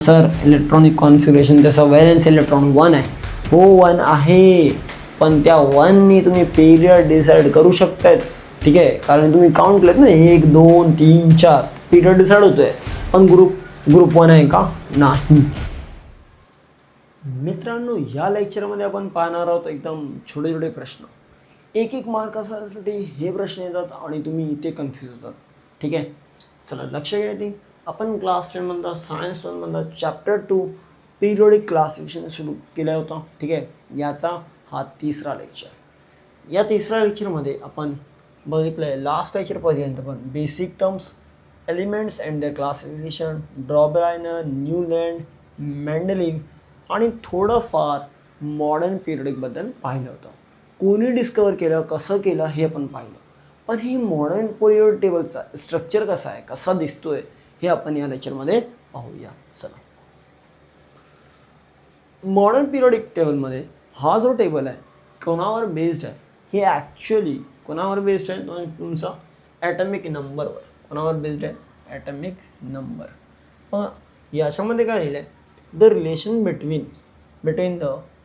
Sir electronic configuration त्याचा valence electron 1 आहे. हो 1 आहे, पण त्या 1नी तुम्ही पिरियड डिसाईड करू शकतायत. ठीक आहे, कारण तुम्ही काउंट केलेत ना 1 2 3 4 पिरियड डिसाईड होतोय. पण ग्रुप 1 आहे का? नाही. मित्रांनो, या लेक्चरमध्ये आपण पाहणार आहोत एकदम छोटे छोटे प्रश्न. एक मार्कासाठी हे प्रश्न येतात आणि तुम्ही इथे कन्फ्यूज होतात. ठीक आहे, चला लक्ष घ्या. ते आपण क्लास 10 मधला सायन्स 1 मधला चॅप्टर 2 पिरियोडिक क्लासिफिकेशन सुरू केला होता. ठीक आहे, याचा हा तिसरा लेक्चर. या तिसऱ्या लेक्चरमध्ये आपण बघितलं आहे लास्ट लेक्चरपर्यंत पण basic terms, elements and the classification, Dobereiner, Newland, Mendeleev आणि थोडंफार मॉडर्न पिरियोडिकबद्दल पाहिलं होतं. कोणी डिस्कवर केलं, कसं केलं हे आपण पाहिलं. पण ही मॉडर्न पिरियोडिक टेबलचा स्ट्रक्चर कसा आहे, कसा दिसतोय हे आपण या लेक्चरमध्ये पाहूया. चला, मॉडर्न पिरियोडिक टेबलमध्ये हा जो टेबल आहे कोणावर बेस्ड आहे? हे ॲक्च्युली कोणावर बेस्ड आहे? तुमचा ॲटमिक नंबरवर. कोणावर बेस्ड आहे? Atomic number. मग याच्यामध्ये काय लिहिलं आहे? The relation between the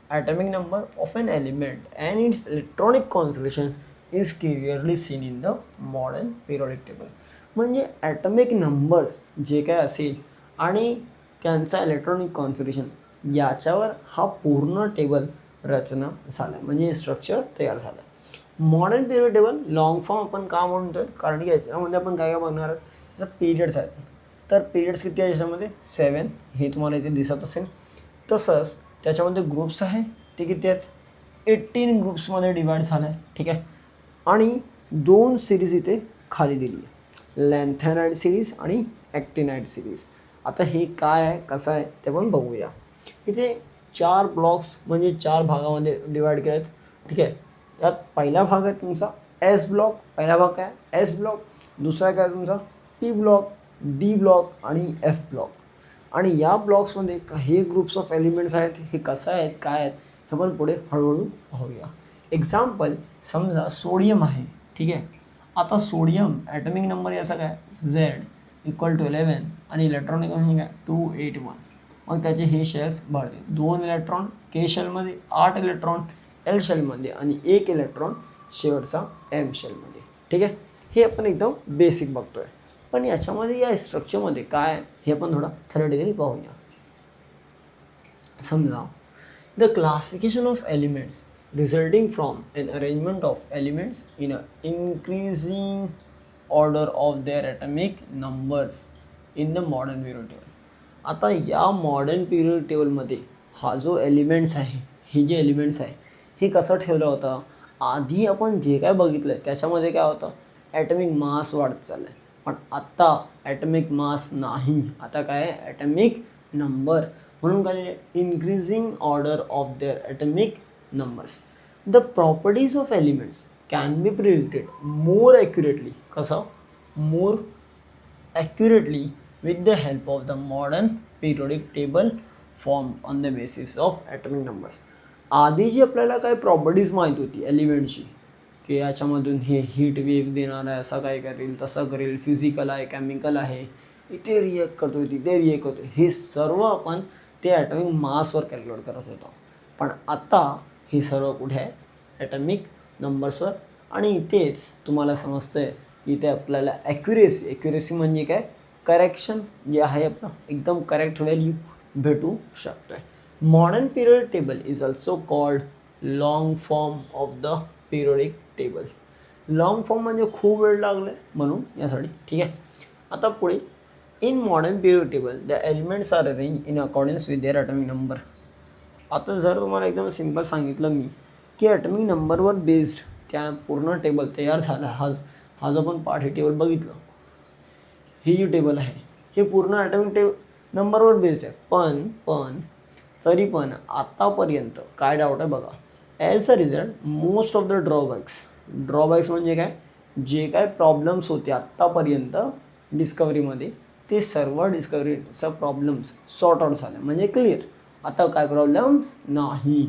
atomic number of an element and its electronic configuration is clearly seen in the modern periodic table. म्हणजे ॲटमिक नंबर्स जे काय असेल आणि त्यांचा इलेक्ट्रॉनिक कॉन्फिगरेशन याच्यावर हा पूर्ण टेबल रचना झाला, म्हणजे स्ट्रक्चर तयार झालं. Modern period table long form आपण का म्हणतोय? कारण की याच्यामध्ये आपण काय काय बघणार आहोत? जसं पिरियड्स आहेत, तर पिरियड्स किती आहे याच्यामध्ये? 7. हे तुम्हाला इथे दिसत असेल. तसंच त्याच्यामध्ये ग्रुप्स आहे, ते किती आहेत? 18 ग्रुप्समध्ये डिवाईड झालं आहे. ठीक आहे, आणि 2 सिरीज इथे खाली दिली आहे, लॅन्थेनाइड सिरीज आणि ॲक्टिनाइड सिरीज. आता हे काय आहे, कसं आहे ते पण बघूया. इथे 4 ब्लॉक्स म्हणजे 4 भागामध्ये डिवाईड केले आहेत. ठीक आहे, यात पहिला भाग आहे तुमचा एस ब्लॉक. पहिला भाग काय? S block. दुसरा काय तुमचा पी ब्लॉक, डी ब्लॉक आणि एफ ब्लॉक. आणि या ब्लॉक्समध्ये काही ग्रुप्स ऑफ एलिमेंट्स आहेत. हे कसं आहेत, काय आहेत हे पण पुढे हळूहळू पाहूया. एक्झाम्पल, समजा सोडियम आहे. ठीक आहे, आता सोडियम ॲटमिक नंबर याचा काय? Z=11 आणि इलेक्ट्रॉनिक म्हणजे काय? 281. मग त्याचे हे शेल्स भरते. 2 इलेक्ट्रॉन के शेलमध्ये, 8 इलेक्ट्रॉन एल शेलमध्ये आणि 1 इलेक्ट्रॉन शेवटचा एम शेलमध्ये. ठीक आहे, हे आपण एकदम बेसिक बघतोय. पण याच्यामध्ये या स्ट्रक्चरमध्ये काय हे पण थोडा थेरॅटिकली पाहूया. समजा the classification of elements resulting from an arrangement of elements in a increasing order of their atomic numbers in the modern period table. आता या मॉडर्न पिरियड टेबलमध्ये हा जो एलिमेंट्स आहे, हे जे एलिमेंट्स आहे हे कसं ठेवलं होतं? आधी आपण जे काय बघितलं आहे त्याच्यामध्ये काय होतं? ॲटमिक मास वाढत चाललं आहे. पण आत्ता ॲटमिक मास नाही, आता काय आहे? Atomic number. म्हणून काय? Increasing order of their atomic numbers. The properties of elements can be predicted more accurately. कसं? More accurately with the help of the modern periodic table form on the basis of atomic numbers. आधी जी आपल्याला काय properties माहीत होती एलिमेंटची, की याच्यामधून हे हीट वेव्ह देणार आहे, असं काय करेल, तसं करेल, फिजिकल आहे, केमिकल आहे, इथे रिॲक्ट करतो, तिथे रिॲक्ट करतो, हे सर्व आपण ते ॲटमिक मासवर कॅल्क्युलेट करत होतो. पण आता हे सर्व कुठे आहे? ॲटमिक नंबर्सवर. आणि इथेच तुम्हाला समजतं आहे की इथे आपल्याला ॲक्युरेसी म्हणजे काय? करेक्शन जे आहे आपलं एकदम करेक्ट व्हॅल्यू भेटू शकतो आहे. Modern period table is also called long form of the periodic table. Long form म्हणजे खूप वेळ लागले म्हणून यासाठी. ठीक आहे, आता पुढे in modern periodic table the elements are arrange in accordance with their atomic number. आता जर तुम्हाला एकदम सिम्पल सांगितलं मी की ॲटमिक नंबरवर बेस्ड त्या पूर्ण टेबल तयार झाला, हा जो आपण पाठ हे टेबल बघितलं, ही जी टेबल आहे हे पूर्ण ॲटमिक नंबरवर बेस्ड आहे. पण तरी पण आतापर्यंत काय डाऊट आहे बघा. As a result most of the drawbacks म्हणजे काय? जे काय प्रॉब्लेम्स होते आत्तापर्यंत डिस्कवरीमध्ये ते सर्व डिस्कवरीचा प्रॉब्लेम्स सॉर्ट आउट झाले, म्हणजे क्लिअर. आता काय प्रॉब्लेम्स नाही.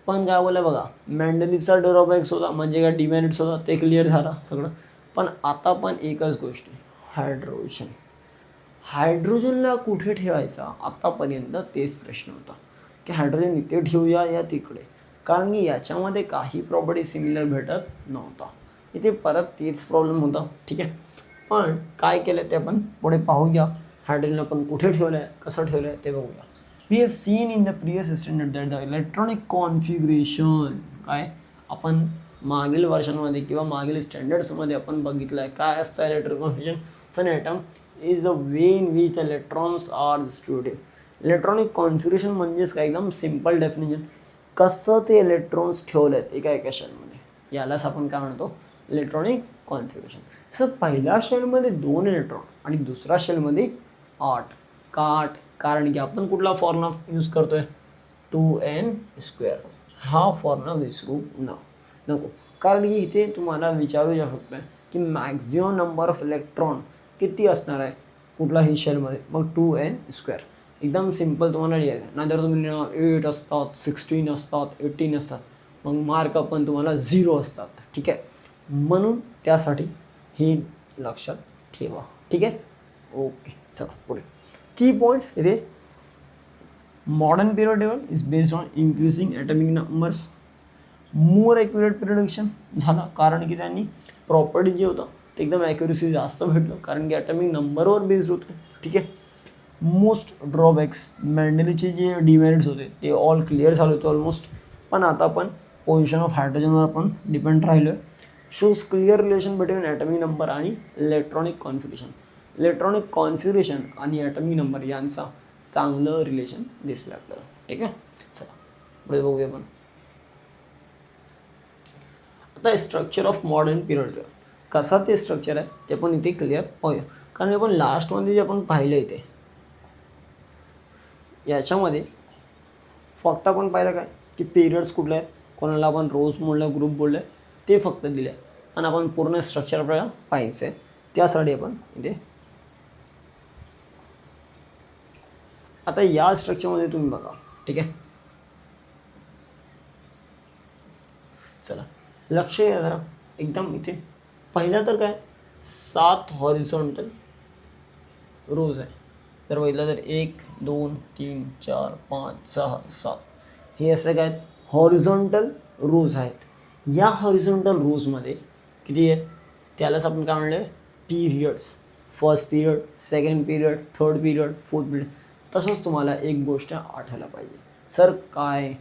पण काय बोला बघा, मेंडलीचा ड्रॉबॅक्स होता म्हणजे काय? डिमेरिट्स होता, ते क्लिअर झाला सगळं. पण आता पण एकच गोष्ट, हायड्रोजन. हायड्रोजनला कुठे ठेवायचा आतापर्यंत तेच प्रश्न होता की हायड्रोजन इथे ठेवूया या तिकडे, कारण की याच्यामध्ये काही प्रॉपर्टी सिमिलर भेटत नव्हता. इथे परत तेच प्रॉब्लेम होता. ठीक आहे, पण काय केलं ते आपण पुढे पाहूया. हायड्रोजन आपण कुठे ठेवलं आहे, कसं ठेवलं आहे ते बघूया. We have seen in the previous standard that the electronic configuration, काय आपण मागील वर्षांमध्ये किंवा मागील स्टँडर्ड्समध्ये आपण बघितलं आहे काय असतं electronic configuration of an atom is the way in which the electrons are distributed. Electronic configuration म्हणजेच काय, एकदम सिम्पल डेफिनेशन, कसं ते इलेक्ट्रॉन्स ठेवले आहेत एका एका शेलमध्ये, यालाच आपण काय म्हणतो इलेक्ट्रॉनिक कॉन्फिगरेशन. सर पहिल्या शेलमध्ये 2 इलेक्ट्रॉन आणि दुसऱ्या शेलमध्ये 8. का? कारण की आपण कुठला फॉर्म्युला यूज करतोय 2n². हा फॉर्म्युला विसरू नको, कारण की इथे तुम्हाला विचारू शकतो की मॅक्झिमम नंबर ऑफ इलेक्ट्रॉन किती असणार आहे कुठलाही शेलमध्ये, मग 2n². एकदम सिम्पल तुम्हाला लिहायचं. नाहीतर तुम्ही 8 असतात, 16 असतात, 18 असतात, मग मार्क पण तुम्हाला 0 असतात. ठीक आहे, म्हणून त्यासाठी हे लक्षात ठेवा. ठीक आहे, ओके. चला पुढे की पॉईंट्स. इथे modern period table is based on increasing atomic numbers. More accurate prediction झाला, कारण की त्यांनी प्रॉपर्टी जे होतं ते एकदम ॲक्युरेसी जास्त भेटलं, कारण की ॲटॉमिक नंबरवर बेस्ड होतं. ठीक आहे. मोस्ट ड्रॉबॅक्स, मॅन्डेलीचे जे डिमेरिट्स होते ते ऑल क्लिअर झाले होते ऑलमोस्ट, पण आता आपण पोझिशन ऑफ हायड्रोजनवर आपण डिपेंड राहिलो आहे. Shows clear relation between atomic number आणि इलेक्ट्रॉनिक कॉन्फिगरेशन. इलेक्ट्रॉनिक कॉन्फिगरेशन आणि ॲटॉमिक नंबर यांचा चांगलं रिलेशन दिसलं आपल्याला. ठीक आहे, चला पुढे बघूया आपण. आता स्ट्रक्चर ऑफ मॉडर्न पिरियड कसा ते स्ट्रक्चर आहे ते पण इथे क्लिअर पाहूया, कारण आपण लास्टमध्ये जे आपण पाहिलं इथे याच्यामध्ये फक्त आपण पाहिलं काय की पिरियड्स कुठले आहेत, कोणाला आपण रोज बोललं, ग्रुप बोललं, ते फक्त दिले आहे. आणि आपण पूर्ण स्ट्रक्चर आपल्याला पाहायचं आहे, त्यासाठी आपण इथे आता या स्ट्रक्चरमध्ये तुम्ही बघा. ठीक आहे, चला लक्ष द्या जरा एकदम. इथे पहिला तर काय 7 हॉरिझॉन्टल रोज आहे. जर बघितलं तर 1 2 3 4 5 6 7 हे असे काय हॉरिझॉन्टल रोज आहेत. या हॉरिझॉन्टल रोजमध्ये किती आहेत त्यालाच आपण काय म्हणलं periods. First period, second period, third period, fourth period. तसंच तुम्हाला एक गोष्ट आठवायला पाहिजे. सर काय,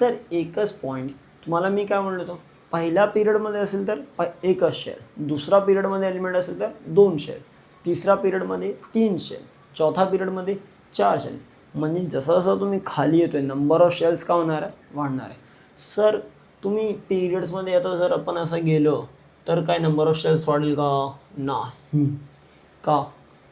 तर एकच पॉईंट तुम्हाला मी काय म्हणलो होतो, पहिल्या पिरियडमध्ये असेल तर एकच शेल, दुसरा पिरियडमध्ये एलिमेंट असेल तर 2 शेल, तिसऱ्या पिरियडमध्ये 3 शेल, चौथा पिरियडमध्ये 4 शेल. म्हणजे जसं जसं तुम्ही खाली येतोय नंबर ऑफ शेल्स का होणार आहे, वाढणार आहे. सर तुम्ही पिरियड्समध्ये येतो, जर आपण असं गेलो तर काय नंबर ऑफ शेल्स वाढेल का, नाही. का,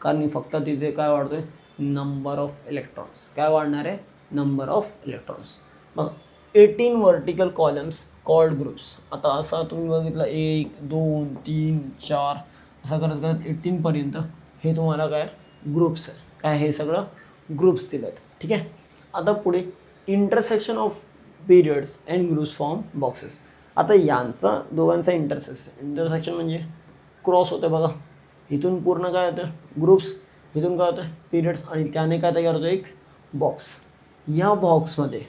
कारण फक्त तिथे काय वाढतोय नंबर ऑफ इलेक्ट्रॉन्स. काय वाढणार आहे, नंबर ऑफ इलेक्ट्रॉन्स. मग 18 वर्टिकल कॉलम्स कॉल्ड ग्रुप्स. आता असा तुम्ही बघितलं 1 2 3 4 असं करत करत 18पर्यंत हे तुम्हाला काय ग्रुप्स आहे. काय हे सगळं ग्रुप्स दिलेत. ठीक आहे, आता पुढे intersection of periods and groups form boxes. आता यांचा दोघांचा इंटरसेक्शन म्हणजे क्रॉस होतं बघा. इथून पूर्ण काय होतं ग्रुप्स, इथून काय होतं पिरियड्स, आणि त्याने काय तयार होतं एक बॉक्स. या बॉक्समध्ये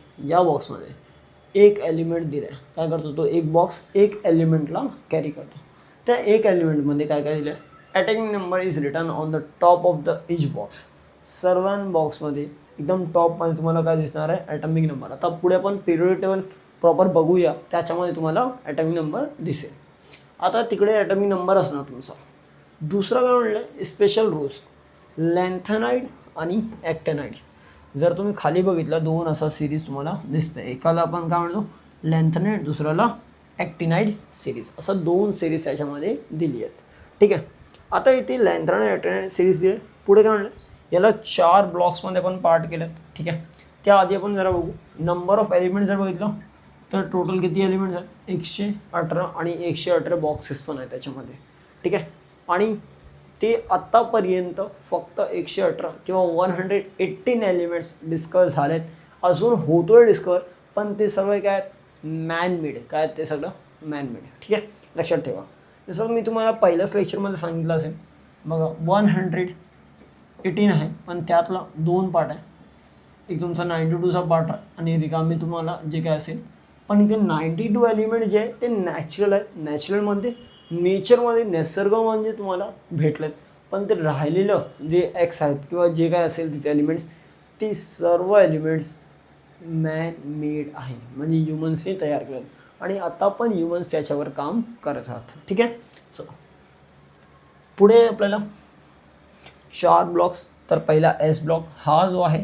एक एलिमेंट दिलं आहे. काय करतो तो एक बॉक्स एक एलिमेंटला कॅरी करतो. त्या एक एलिमेंटमध्ये काय काय दिलं आहे, atomic number is written on the top of the each box. सर्व बॉक्समध्ये एकदम टॉपमध्ये तुम्हाला काय दिसणार आहे ॲटॉमिक नंबर. आता पुढे आपण पिरियड टेबल प्रॉपर बघूया, त्याच्यामध्ये तुम्हाला ॲटॉमिक नंबर दिसेल. आता तिकडे ॲटॉमिक नंबर असणार तुमचा. दुसरं काय म्हणलं स्पेशल रूल्स, लॅन्थेनाइड आणि ॲक्टिनाइड. जर तुम्ही खाली बघितलं 2 असा सिरीज तुम्हाला दिसतं. एकाला आपण काय म्हणतो लॅन्थेनाइड, दुसऱ्याला ॲक्टिनाइड सिरीज, असं 2 सिरीज त्याच्यामध्ये दिली आहेत. ठीक आहे, आता इथे लॅन्थेनाइड ॲक्टिनाइड सिरीज दिली. पुढे काय म्हणलं याला 4 ब्लॉक्समध्ये आपण पार्ट केलेत. ठीक आहे, त्याआधी आपण जरा बघू नंबर ऑफ एलिमेंट. जर बघितलं तर टोटल किती एलिमेंट्स आहेत 118, आणि 118 बॉक्सेस पण आहेत त्याच्यामध्ये. ठीक आहे, आणि ते आत्तापर्यंत फक्त 118 किंवा 118 एलिमेंट्स डिस्कवर झालेत. अजून होतोय डिस्कवर, पण ते सगळे काय मॅनमेड. काय ते सगळं मॅनमेड. ठीक आहे, लक्षात ठेवा. जसं मी तुम्हाला पहिल्याच लेक्चरमध्ये सांगितलं असेल बघा, 18 आहे, पण त्यातला 2 पार्ट आहे. एक तुमचा 92चा पार्ट आहे आणि रिकामी तुम्हाला जे काय असेल. पण इथे 92 एलिमेंट जे आहे ते नॅचरल आहे. नॅचरलमध्ये नेचरमध्ये निसर्ग म्हणजे तुम्हाला भेटलेत. पण ते राहिलेलं जे एक्स आहेत किंवा जे काय असेल तिथे एलिमेंट्स, ती सर्व एलिमेंट्स मॅन मेड आहे, म्हणजे ह्युमन्सने तयार केलं आणि आता पण ह्युमन्स त्याच्यावर काम करत आहात. ठीक आहे. चला पुढे आपल्याला 4 ब्लॉक्स. तर पहिला एस ब्लॉक हा जो आहे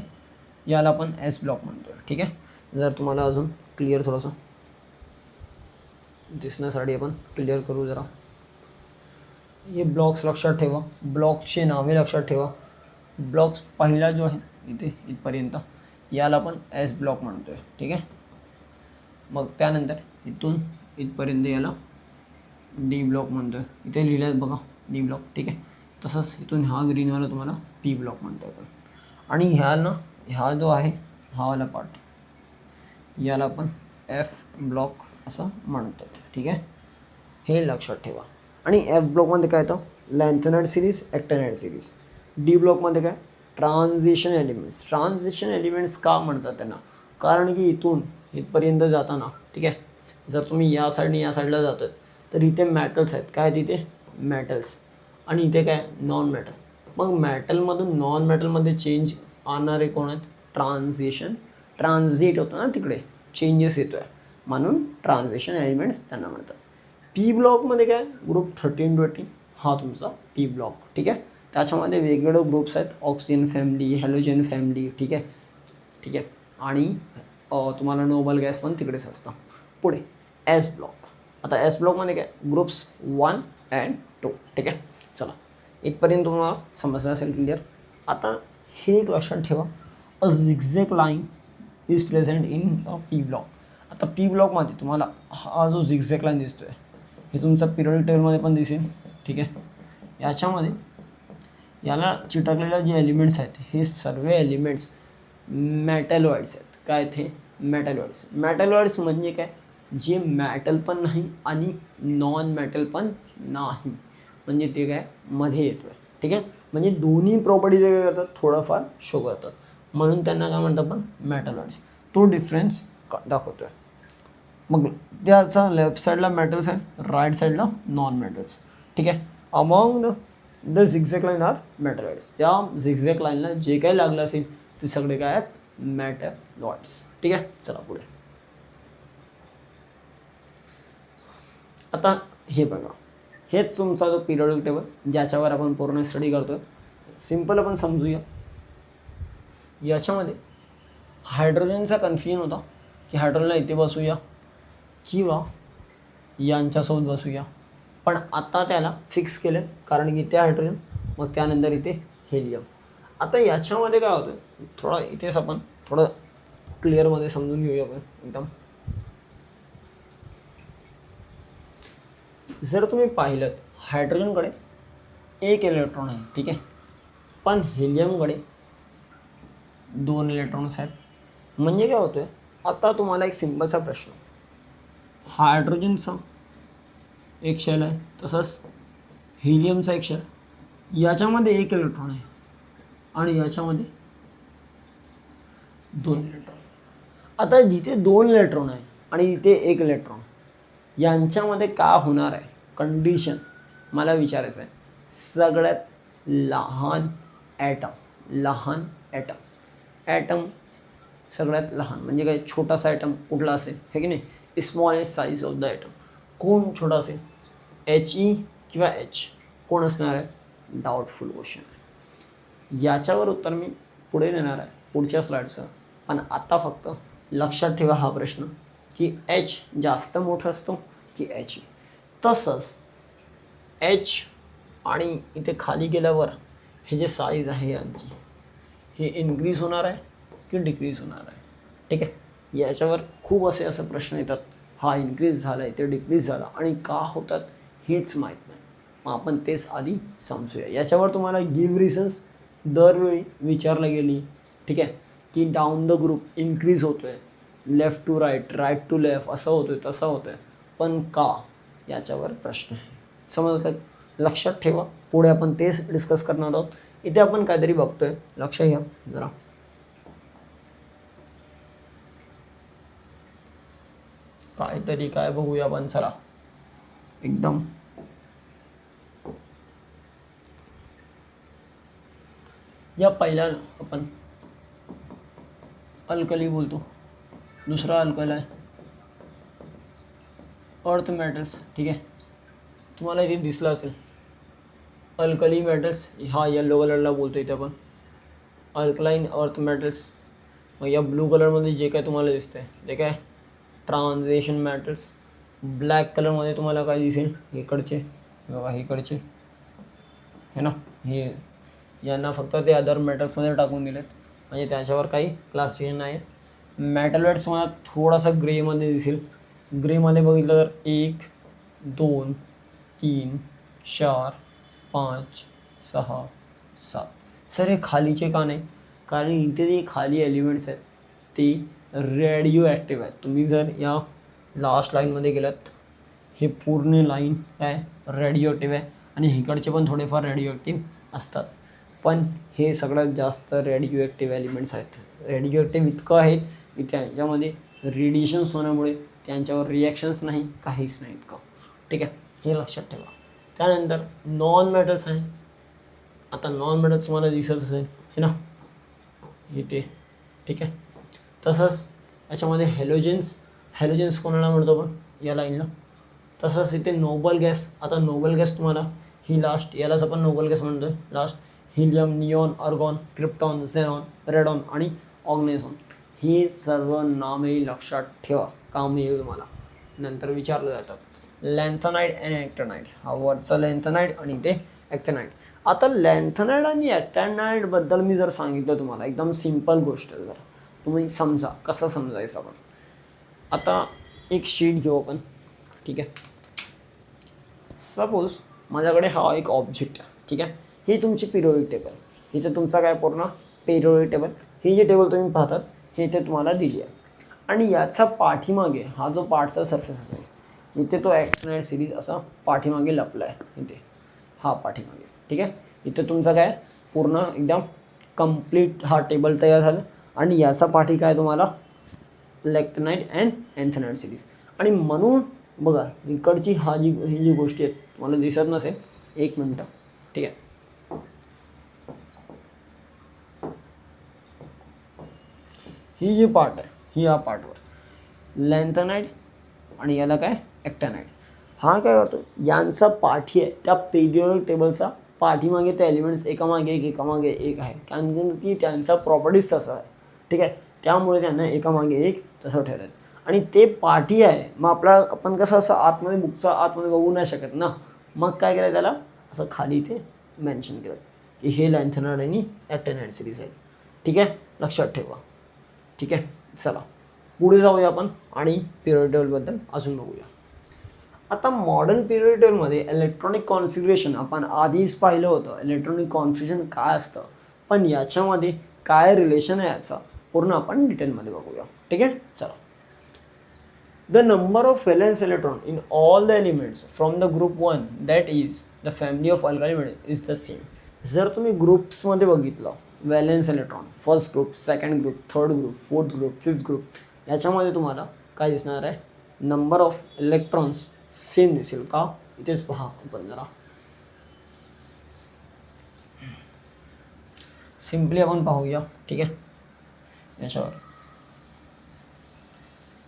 याला आपण एस ब्लॉक म्हणतो. ठीक आहे. जर तुम्हाला अजून क्लिअर थोडंसं दिसण्यासाठी आपण क्लिअर करू जरा. हे ब्लॉक्स लक्षात ठेवा, ब्लॉक्सचे नावे लक्षात ठेवा. ब्लॉक्स पहिला जो आहे इथे इथपर्यंत याला आपण एस ब्लॉक म्हणतो आहे. ठीक आहे. मग त्यानंतर इथून इथपर्यंत याला डी ब्लॉक म्हणतो आहे. इथे लिहिलं आहे बघा डी ब्लॉक. ठीक आहे. तसंच इथून हा ग्रीनवाला तुम्हाला पी ब्लॉक म्हणतो आहे. आणि ह्या जो आहे हा वाला पार्ट याला आपण एफ ब्लॉक असं म्हणतात. ठीक आहे. हे लक्षात ठेवा. आणि एफ ब्लॉकमध्ये काय येतं, लेंथेनॉइड सिरीज, ॲक्टिनॉइड सिरीज. डी ब्लॉकमध्ये काय, ट्रान्झिशन एलिमेंट्स. ट्रान्झिशन एलिमेंट्स का म्हणतात त्यांना, कारण की इथून इथपर्यंत जाताना, ठीक आहे, जर तुम्ही या साईडने या साईडला जातात तर इथे मॅटल्स आहेत. काय तिथे मॅटल्स, आणि इथे काय नॉन मॅटल. मग मॅटलमधून नॉन मॅटलमध्ये चेंज आणणारे कोण आहेत, ट्रान्झिट होतं ना, तिकडे चेंजेस येतो आहे, म्हणून ट्रान्झिशन एलिमेंट्स त्यांना म्हणतात. पी ब्लॉकमध्ये काय, ग्रुप 13-20 हा तुमचा पी ब्लॉक. ठीक आहे. त्याच्यामध्ये वेगवेगळे ग्रुप्स आहेत, ऑक्सिजन फॅमिली, हॅलोजन फॅमिली. ठीक आहे. ठीक आहे. आणि तुम्हाला नोबल गॅस पण तिकडेच असतं. पुढे एस ब्लॉक. आता एस ब्लॉकमध्ये काय, ग्रुप्स 1 and 2. ठीक आहे. चला इथपर्यंत तुम्हाला समजलं असेल क्लिअर. आता हे एक लक्षात ठेवा, a zigzag line is present in a p block. आता पी ब्लॉकमध्ये तुम्हाला हा जो झिगझॅग लाईन दिसतो आहे हे तुमचा पिरियडिक टेबलमध्ये पण दिसेल. ठीक आहे. याच्यामध्ये याला चिटकलेले जे एलिमेंट्स आहेत हे सर्व एलिमेंट्स मेटॅलॉइड्स आहेत. काय ते मेटॅलॉइड्स. मेटॅलॉइड्स म्हणजे काय, जे मॅटल पण नाही आणि नॉन मॅटल पण नाही, म्हणजे ते काय मध्ये येतो आहे. ठीक आहे. म्हणजे दोन्ही प्रॉपर्टीज काय करतात, थोडंफार शो करतात, म्हणून त्यांना काय म्हणतात आपण मेटॅलॉइड्स. तो डिफरन्स दाखवतो आहे. मग त्याचा लेफ्ट साईडला मेटल्स आहे, राईट साईडला नॉन मेटल्स. ठीक आहे. Among the zigzag line are metalloids. त्या झिगझॅग लाईनला जे काही लागलं असेल ते सगळे काय आहेत, मेटॅलॉइड्स. ठीक आहे. चला पुढे. आता हे बघा, हेच तुमचा जो पिरियडिक टेबल ज्याच्यावर आपण पूर्ण स्टडी करतो आहे. सिम्पल आपण समजूया. याच्यामध्ये हायड्रोजनचा कन्फ्युजन होता की हायड्रोजनला इथे बसूया किंवा यांच्यासोबत बसूया, पण आता त्याला फिक्स केलं, कारण की इथे हायड्रोजन, मग त्यानंतर इथे हेलियम. आता याच्यामध्ये काय होतं, थोडं इथेच आपण थोडं क्लिअरमध्ये समजून घेऊया आपण एकदम. जर तुम्ही पाहिलं हायड्रोजनकडे 1 इलेक्ट्रॉन आहे. ठीक आहे. पण हेलियमकडे 2 इलेक्ट्रॉन्स आहेत. म्हणजे काय होतं, आता तुम्हाला एक सिम्पलचा प्रश्न, हायड्रोजनचा एक शेल आहे, तसंच हिलियमचा एक शेल, याच्यामध्ये 1 इलेक्ट्रॉन आहे आणि याच्यामध्ये 2 इलेक्ट्रॉन. आता जिथे 2 इलेक्ट्रॉन आहे आणि इथे 1 इलेक्ट्रॉन, यांच्यामध्ये का होणार आहे कंडिशन मला विचारायचं आहे. सगळ्यात लहान ॲटम सगळ्यात लहान म्हणजे काय, छोटासा ॲटम कुठला असेल, हे की नाही, smallest size of the atom कोण छोटा असेल, HE किंवा H कोण असणार आहे, डाऊटफुल क्वेश्चन आहे. याच्यावर उत्तर मी पुढे देणार आहे पुढच्या स्लाईडचं. पण आता फक्त लक्षात ठेवा हा प्रश्न की H जास्त मोठा असतो की HE. तसंच H आणि इथे खाली गेल्यावर हे जे साईज आहे यांची, हे इन्क्रीज होणार आहे की डिक्रीज होणार आहे. ठीक आहे. याच्यावर खूप असे प्रश्न येतात, हा इन्क्रीज झाला आहे, ते डिक्रीज झाला, आणि का होतात हेच माहीत नाही. मग आपण तेच आधी समजूया. याच्यावर तुम्हाला गिव्ह रिझन्स दरवेळी विचारलं गेली. ठीक आहे. की डाऊन द ग्रुप इन्क्रीज होतो आहे, left to right, right to left, असं होतं आहे, तसं होतं आहे, पण का, याच्यावर प्रश्न आहे. समजलं. लक्षात ठेवा, पुढे आपण तेच डिस्कस करणार आहोत इथे आपण काहीतरी बघतोय, लक्ष घ्या जरा. काहीतरी काय बघूया आपण, चला एकदम या पहिला आपण अल्कली बोलतो, दुसरा अल्कल आहे अर्थ मेटल्स. ठीक आहे, तुम्हाला इथे दिसलं असेल अल्कली मेटल्स, हा येलो कलरला बोलतो इथे आपण अल्कलाइन अर्थ मेटल्स. मग या ब्लू कलरमध्ये जे काय तुम्हाला दिसतंय ते काय ट्रान्झिशन मेटल्स. ब्लॅक कलरमध्ये तुम्हाला काय दिसेल, इकडचे बघा, इकडचे है ना, हे यांना फक्त ते अदर मेटल्समध्ये टाकून दिलेत, म्हणजे त्यांच्यावर काही क्लासिफिकेशन नाही आहे. मेटल वेट्स तुम्हाला थोडासा ग्रेमध्ये दिसेल. ग्रेमध्ये बघितलं तर 1 2 3 4 5 6 7. सर हे खालीचे का नाही, कारण इथे जे खाली एलिमेंट्स आहेत ते रेडिओ ॲक्टिव्ह आहेत. तुम्ही जर या लास्ट लाईनमध्ये गेलात, हे पूर्ण लाईन काय रेडिओ ॲक्टिव्ह आहे, आणि इकडचे पण थोडेफार रेडिओ ॲक्टिव्ह असतात, पण हे सगळ्यात जास्त रेडिओ ॲक्टिव्ह एलिमेंट्स आहेत. रेडिओ ॲक्टिव्ह इतकं आहेत की त्यांच्यामध्ये रेडिएशन्स होण्यामुळे त्यांच्यावर रिॲक्शन्स नाही, काहीच नाही इतकं. ठीक आहे, हे लक्षात ठेवा. त्यानंतर नॉन मेटल्स आहे. आता नॉन मेटल्स तुम्हाला दिसत असेल हे ना, इथे. ठीक आहे, तसंच याच्यामध्ये हॅलोजन्स कोणाला म्हणतो आपण या लाईनला. तसंच इथे नोबल गॅस. आता नोबल गॅस तुम्हाला ही लास्ट, यालाच आपण नोबल गॅस म्हणतो आहे last. Helium, neon, argon, krypton, xenon, radon आणि ऑर्गनेझॉन. ही सर्व नामे लक्षात ठेवा, काम येईल तुम्हाला, नंतर विचारलं जातात. लॅन्थनाइड आणि ॲक्टॅनाइड, हा वरचा लॅन्थनाइड आणि ते ॲक्टॅनाइड. आता लॅन्थनाइड आणि ॲक्टॅनाइडबद्दल मी जर सांगितलं तुम्हाला, एकदम सिम्पल गोष्ट, जर तुम्ही समजा कसं समजायचं आपण. आता एक शीट घेऊ आपण. ठीक आहे, सपोज माझ्याकडे हा एक ऑब्जेक्ट आहे. ठीक आहे, ही तुमची पिरियोडिक टेबल, इथे तुमचा काय पूर्ण पिरियोडिक टेबल. ही जी टेबल तुम्ही पाहतात हे इथे तुम्हाला दिली आहे, आणि याचा पाठीमागे हा जो पार्टचा सरफेस असेल, इथे तो ॲक्टॅनाइड सिरीज असा पाठीमागे लपला आहे, इथे हा पाठीमागे. ठीक आहे, इथे तुमचा काय पूर्ण एकदम कंप्लीट हा टेबल तयार झालं, आणि याचा पाठी काय तुम्हाला लॅक्टनाइड अँड एन्थनाइड सिरीज. आणि म्हणून बघा इकडची ही जी गोष्टी आहेत तुम्हाला दिसत नसेल, 1 मिनटं. ठीक आहे, ही जी पार्ट आहे ही या पार्टवर लॅन्थनाइड आणि याला काय ॲक्टॅनाइड. हा काय करतो, यांचा पाठी आहे त्या पिरियोडिक टेबलचा पाठीमागे ते एलिमेंट्स एकामागे एक आहे, कारण की त्यांचा प्रॉपर्टीज तसा आहे. ठीक आहे, त्यामुळे त्यांना एकामागे एक तसं ठेवलं. आणि ते पाठी आहे, मग आपण कसं असं आतमध्ये बुकचा आतमध्ये बघू नाही शकत ना, मग काय केलं त्याला असं खाली इथे मेन्शन केलं की हे लॅन्थनाइड आणि ॲक्टॅनाइड सिरीज आहे. ठीक आहे, लक्षात ठेवा. ठीक आहे, चला पुढे जाऊया आपण आणि पिरियोडिक टेबलबद्दल अजून बघूया. आता मॉडर्न पिरियोडिक टेबलमध्ये इलेक्ट्रॉनिक कॉन्फिगरेशन आपण आधीच पाहिलं होतं, इलेक्ट्रॉनिक कॉन्फिगरेशन काय असतं, पण याच्यामध्ये काय रिलेशन आहे याचा पूर्ण आपण डिटेलमध्ये बघूया. ठीक आहे, चला. The number of valence electron in all the elements from the group 1, that is the family of alkali metals, is the same. जर तुम्ही ग्रुप्समध्ये बघितलं valence electron, first group, second group, third group, fourth group, fifth group, याच्यामध्ये तुम्हाला काय दिसणार आहे, number of electrons same दिसेल का. इथेच पहा आपण जरा सिम्पली आपण पाहूया. ठीक आहे, याच्यावर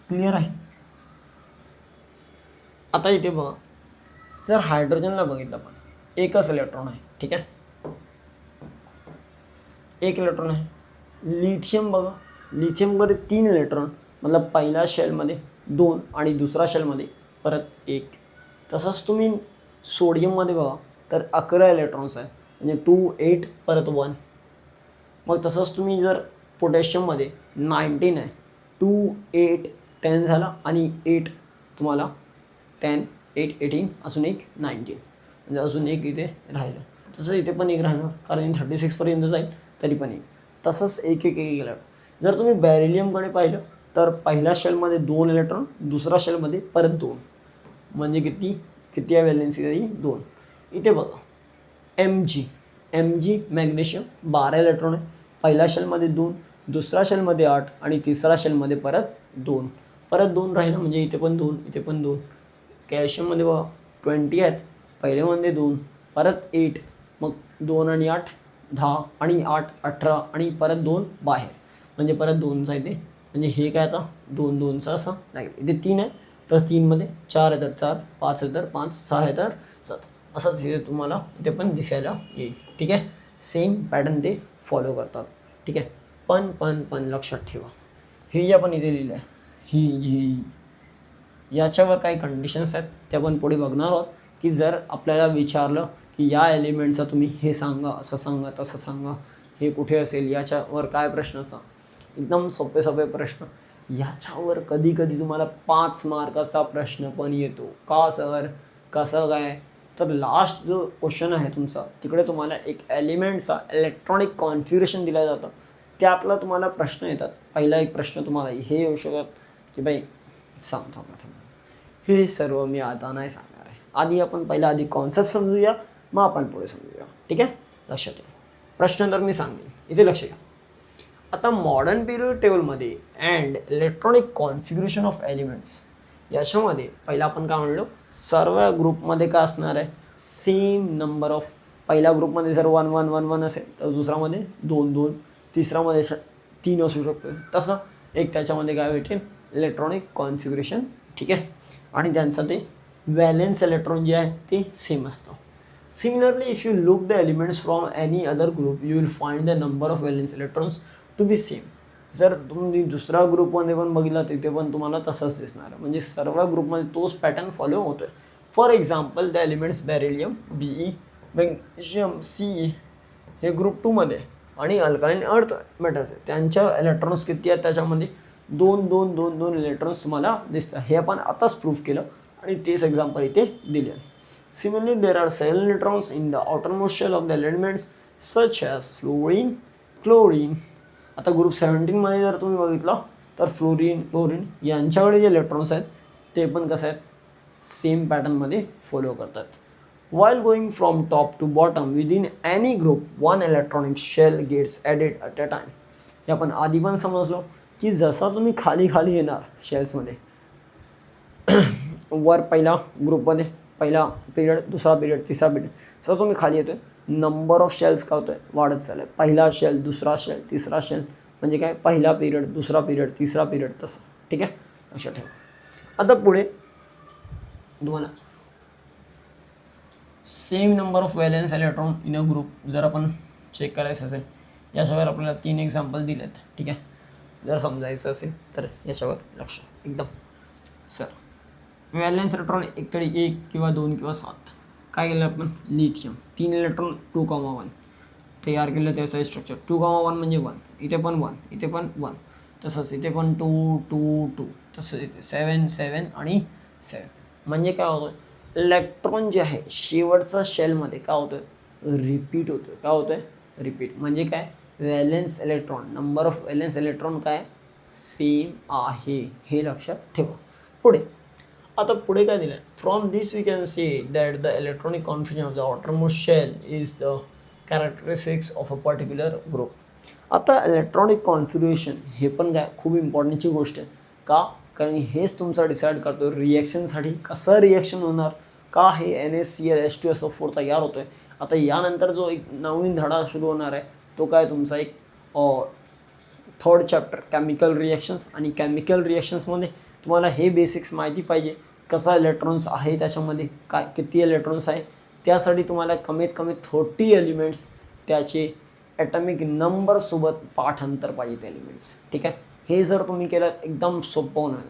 क्लिअर आहे. आता इथे बघा, जर हायड्रोजनला बघितलं आपण, एकच इलेक्ट्रॉन आहे. ठीक आहे, एक इलेक्ट्रॉन आहे. लिथियम बघा, लिथियममध्ये 3 इलेक्ट्रॉन, मतलब पहिल्या शेलमध्ये 2 आणि दुसरा शेलमध्ये परत 1. तसंच तुम्ही सोडियममध्ये बघा तर 11 इलेक्ट्रॉन्स आहेत, म्हणजे 2 8 परत 1. मग तसंच तुम्ही जर पोटॅशियममध्ये 19 आहे, 2 8 10 झाला, आणि 8 तुम्हाला 10 8 18 अजून एक 19, म्हणजे अजून एक इथे राहिलं. तसंच इथे पण एक राहणार, कारण 36पर्यंत जाईल तरी पण एक. तसंच एक इलेक्ट्रॉन. जर तुम्ही बॅरिलियमकडे पाहिलं तर पहिल्या शेलमध्ये 2 इलेक्ट्रॉन, दुसऱ्या शेलमध्ये परत 2, म्हणजे किती आहे व्हॅलेन्सी तरी 2. इथे बघा Mg, Mg मॅग्नेशियम 12 इलेक्ट्रॉन आहे. पहिल्या शेलमध्ये 2, दुसऱ्या शेलमध्ये 8 आणि तिसऱ्या शेलमध्ये परत 2. परत 2 राहिलं म्हणजे इथे पण 2, इथे पण 2. कॅल्शियममध्ये बघा 20 आहेत, पहिल्यामध्ये 2, परत 8, मग 2 आणि 8 10 आणि 8 18 आणि परत 2 बाहेर, म्हणजे परत 2चा इथे, म्हणजे हे काय आता 2 2चा असं लागेल. इथे 3 आहे तर 3मध्ये 4 आहे तर 4, 5 आहे तर 5, 6 आहे तर 7, असंच इथे तुम्हाला इथे पण दिसायला येईल. ठीक आहे, सेम पॅटर्न ते फॉलो करतात. ठीक आहे, पण लक्षात ठेवा, हे जे आपण इथे लिहिलं आहे ही याच्यावर काही कंडिशन्स आहेत, ते आपण पुढे बघणार आहोत. की जर आपल्याला विचारलं की या एलिमेंटचा तुम्ही हे सांगा, असं सांगा, तसं सांगा, हे कुठे असेल, याच्यावर काय प्रश्न असतात, एकदम सोपे सोपे प्रश्न. याच्यावर कधी कधी तुम्हाला 5 मार्काचा प्रश्न पण येतो. का सर, कसं काय? तर लास्ट जो क्वेश्चन आहे तुमचा, तिकडे तुम्हाला एक एलिमेंटचा इलेक्ट्रॉनिक कॉन्फिगरेशन दिलं जातं, त्यातला तुम्हाला प्रश्न येतात. पहिला एक प्रश्न तुम्हाला हे येऊ शकतात की बाई सांग, हे सर्व मी आता नाही सांगणार आहे. आधी आपण आधी कॉन्सेप्ट समजूया, मग आपण पुढे समजूया. ठीक आहे, लक्षात ठेवा. प्रश्न तर मी सांगेन, इथे लक्ष घ्या. आता मॉडर्न पिरियड टेबलमध्ये and electronic configuration of elements, याच्यामध्ये पहिला आपण काय म्हणलो, सर्व ग्रुपमध्ये काय असणार आहे, सेम नंबर ऑफ. पहिल्या ग्रुपमध्ये जर 1 1 1 1 असेल तर दुसऱ्यामध्ये 2 2, तिसऱ्यामध्ये 3 असू शकतो. तसं एक त्याच्यामध्ये काय भेटेल, इलेक्ट्रॉनिक कॉन्फिगरेशन. ठीक आहे, आणि त्यांचं ते व्हॅलेन्स इलेक्ट्रॉन जे आहे ते सेम असतं. Similarly if you look the elements from any other group you will find the number of valence electrons to be same. जर तुम्ही दुसऱ्या ग्रुपमध्ये पण बघितला तिथे पण तुम्हाला तसंच दिसणार आहे, म्हणजे सर्व ग्रुपमध्ये तोच पॅटर्न फॉलो होतो आहे. For example the elements beryllium Be, magnesium Ce हे ग्रुप 2मध्ये, आणि अल्कालाईन अर्थ मेटल्स आहे त्यांच्या इलेक्ट्रॉन्स किती आहेत, त्याच्यामध्ये 2 2 2 2 इलेक्ट्रॉन्स तुम्हाला दिसतात. हे आपण आताच प्रूफ केलं आणि तेच एक्झाम्पल इथे दिले. Similarly there are 7 electrons in the outermost shell of the elements such as fluorine, chlorine. आता ग्रुप 17मध्ये जर तुम्ही बघितलं तर फ्लोरीन, क्लोरीन यांच्याकडे जे इलेक्ट्रॉन्स आहेत ते पण कसं आहेत, सेम पॅटर्नमध्ये फॉलो करतात. While going from top to bottom within any group, one electronic shell gets added at a time. हे आपण आधी पण समजलो की जसं तुम्ही खाली खाली येणार शेल्समध्ये, वर पहिला ग्रुपमध्ये पहिला पिरियड, दुसरा पिरियड, तिसरा पिरियड, जसं तुम्ही खाली येतोय नंबर ऑफ शेल्स काय होतोय, वाढत चाललं. पहिला शेल, दुसरा शेल, तिसरा शेल, म्हणजे काय, पहिला पिरियड, दुसरा पिरियड, तिसरा पिरियड, तसं. ठीक आहे, लक्षात ठेवा. आता पुढे तुम्हाला same number of valence electron in a group जर आपण चेक करायचं असेल, याच्यावर आपल्याला 3 एक्झाम्पल दिलेत. ठीक आहे, जर समजायचं असेल तर याच्यावर लक्ष एकदम. सर व्हॅलेन्स इलेक्ट्रॉन एकतरी 1 किंवा 2 किंवा 7, काय केलं आपण, लिथियम 3 इलेक्ट्रॉन 2,1 तयार केलं. त्याचं स्ट्रक्चर 2,1 म्हणजे 1, इथे पण 1, इथे पण 1, तसंच इथे पण 2 2 2, तसंच इथे 7 7 आणि 7. म्हणजे काय होतं, इलेक्ट्रॉन जे आहे शेवटचा शेलमध्ये काय होतं, रिपीट होतं. काय होतं, रिपीट. म्हणजे काय, valence electron, number of valence electron काय सेम आहे, हे लक्षात ठेवा. पुढे आता पुढे काय दिलं, from this we can see that the electronic configuration of the outermost shell is the characteristics of a particular group. आता इलेक्ट्रॉनिक कॉन्फिगरेशन हे पण काय खूप इम्पॉर्टंटची गोष्ट आहे. का, कारण हेच तुमचा डिसाईड करतो रिॲक्शनसाठी कसं रिॲक्शन होणार, का हे NaCl2SO4 तयार होतो आहे. आता यानंतर जो एक नवीन धडा सुरू होणार आहे तो काय तुमचा एक 3rd चॅप्टर केमिकल रिॲक्शन्स. आणि केमिकल रिॲक्शन्समध्ये तुम्हाला हे बेसिक्स माहिती पाहिजे, कसा इलेक्ट्रॉन्स आहे त्याच्यामध्ये, काय किती इलेक्ट्रॉन्स आहे, त्यासाठी तुम्हाला कमीत कमी 30 एलिमेंट्स त्याचे ॲटॉमिक नंबरसोबत पाठांतर पाहिजे एलिमेंट्स. ठीक आहे, हे जर तुम्ही केलं एकदम सोपं होणार.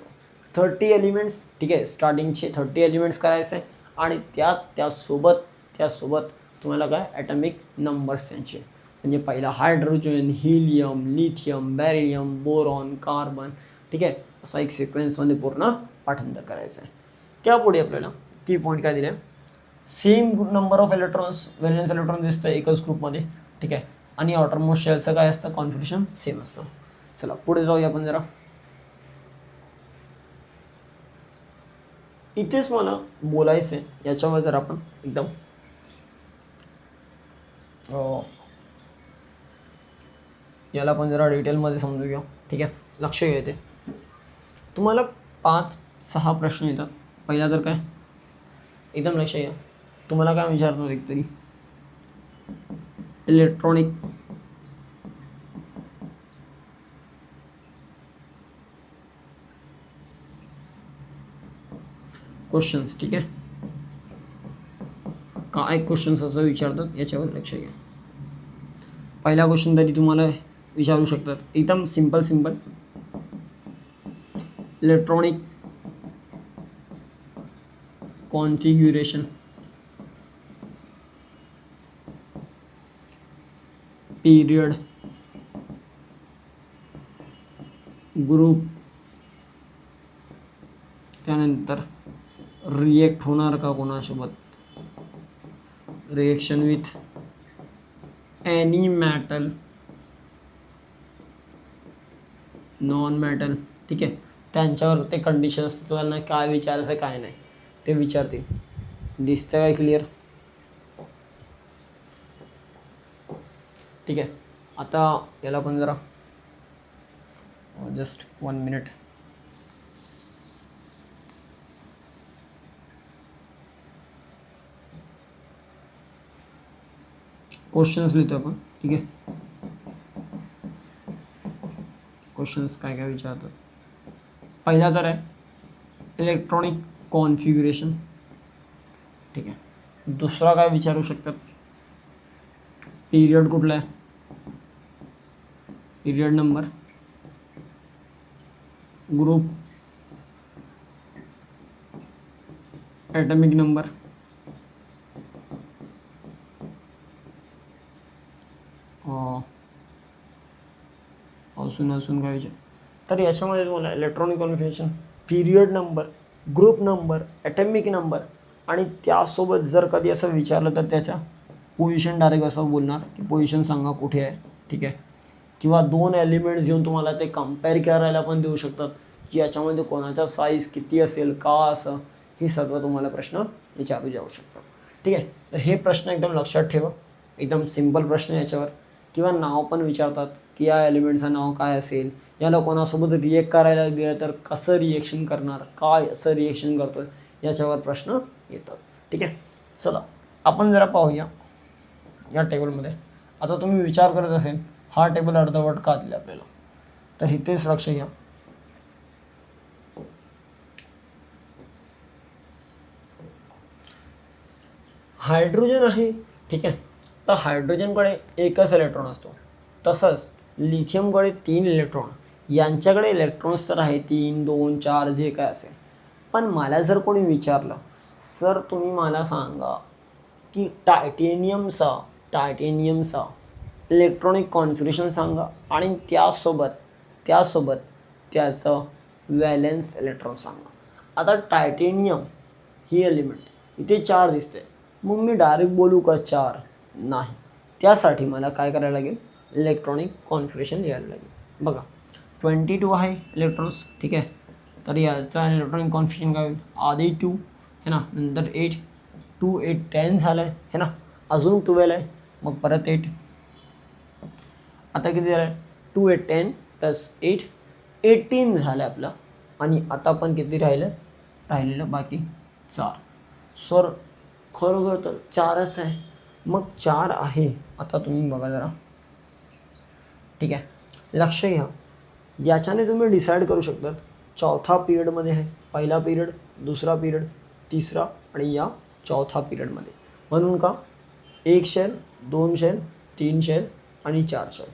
30 एलिमेंट्स. ठीक आहे, स्टार्टिंगचे 30 एलिमेंट्स करायचे आहे आणि त्यासोबत तुम्हाला काय ॲटॉमिक नंबर्स त्यांचे, म्हणजे पहिला hydrogen, helium, lithium, beryllium, boron, carbon. ठीक आहे, असा एक सिक्वेन्समध्ये पूर्ण पाठांतर करायचं आहे. त्यापुढे आपल्याला की पॉईंट काय दिले, same number of electrons, valence electron दिसतं एकच ग्रुपमध्ये. ठीक आहे, आणि आउटरमोस्ट शेलचं काय असतं, कॉन्फिगरेशन सेम असतं. चला पुढे जाऊया आपण जरा. इथेच मला बोलायचं आहे याच्यावर जर आपण एकदम याला पण जरा डिटेलमध्ये समजू घ्या. ठीक आहे, लक्ष घ्या. ते तुम्हाला 5-6 प्रश्न येतात. पहिला तर काय, एकदम लक्ष घ्या, तुम्हाला काय विचारतो एक तरी, इलेक्ट्रॉनिक क्वेश्चन्स. ठीक आहे, काय क्वेश्चन्स असं विचारतात याच्यावर लक्ष घ्या. पहिला क्वेश्चन तरी तुम्हाला विचारू शकतात, एकदम simple. Electronic configuration, period, group, त्यानंतर रिएक्ट होणार का कोणासोबत, reaction with any metal, non metal. ठीक आहे, त्यांच्यावर ते कंडिशन्स त्यांना काय विचारायचं काय नाही ते विचारतील. दिसतं काय क्लिअर? ठीक आहे, आता याला पण जरा जस्ट 1 मिनिट. क्वेश्चन्स लिहितो आपण. ठीक आहे, क्वेश्चन्स काय काय विचारतात. पहिला तर आहे इलेक्ट्रॉनिक कॉन्फिग्युरेशन. ठीक आहे, दुसरा काय विचारू शकतात, पीरियड कुठला आहे, period number, group, atomic number, असून काय विचार. तर याच्यामध्ये तुम्हाला electronic configuration, period number, group number, atomic number आणि त्यासोबत जर कधी असं विचारलं तर त्याच्या पोझिशन डायरेक्ट असं बोलणार की पोझिशन सांगा कुठे आहे. ठीक आहे, किंवा 2 एलिमेंट्स घेऊन तुम्हाला ते कम्पेअर करायला पण देऊ शकतात की याच्यामध्ये कोणाचा साईज किती असेल, का असं, हे सगळं तुम्हाला प्रश्न विचारू जाऊ शकतात. ठीक आहे, तर हे प्रश्न एकदम लक्षात ठेवा, एकदम सिंपल प्रश्न याच्यावर. किंवा नाव पण विचारतात की या एलिमेंटचं नाव काय असेल, याला कोणासोबत रिएक्ट करायला दिलं तर कसं रिएक्शन करणार, काय असं रिएक्शन करतोय, याच्यावर प्रश्न येतात. ठीक आहे, चला आपण जरा पाहूया या टेबलमध्ये. आता तुम्ही विचार करत असेल हा टेबल अर्धवट का दिला आपल्याला, तर इथेच लक्ष घ्या. हायड्रोजन आहे. ठीक आहे, तर हायड्रोजनकडे एकच इलेक्ट्रॉन असतो, तसंच लिथियमकडे 3 इलेक्ट्रॉन. यांच्याकडे इलेक्ट्रॉन्स तर आहे 3, 2, 4 जे काय असेल. पण मला जर कोणी विचारलं, सर तुम्ही मला सांगा की टायटेनियमचा इलेक्ट्रॉनिक कॉन्फिगरेशन सांगा आणि त्यासोबत त्याचं व्हॅलेन्स इलेक्ट्रॉन सांगा. आता टायटेनियम ही एलिमेंट इथे 4 दिसते, मग मी डायरेक्ट बोलू का 4? नाही, त्यासाठी मला काय करायला लागेल, इलेक्ट्रॉनिक कॉन्फिगरेशन लिहायला लागेल. बघा 22 आहे इलेक्ट्रॉन्स. ठीक आहे, तर याचा इलेक्ट्रॉनिक कॉन्फिगरेशन काय होईल, आधी 2 है ना, नंतर 8, 2 8 10 झालं आहे है ना, अजून 12 आहे, मग परत 8. आता किती झालं आहे, 2 8 10 प्लस 8 18 झालं आपलं. आणि आता पण किती राहिलेलं बाकी 4. सर खरोखर तर 4च आहे, मग 4 आहे. आता तुम्ही बघा जरा. ठीक आहे, लक्ष घ्या, याच्याने तुम्ही डिसाईड करू शकतात चौथा पिरियडमध्ये आहे, पहिला पिरियड, दुसरा पिरियड, तिसरा आणि या चौथा पिरियडमध्ये. म्हणून का 1 शेल, 2 शेल, 3 शेल आणि 4 shell.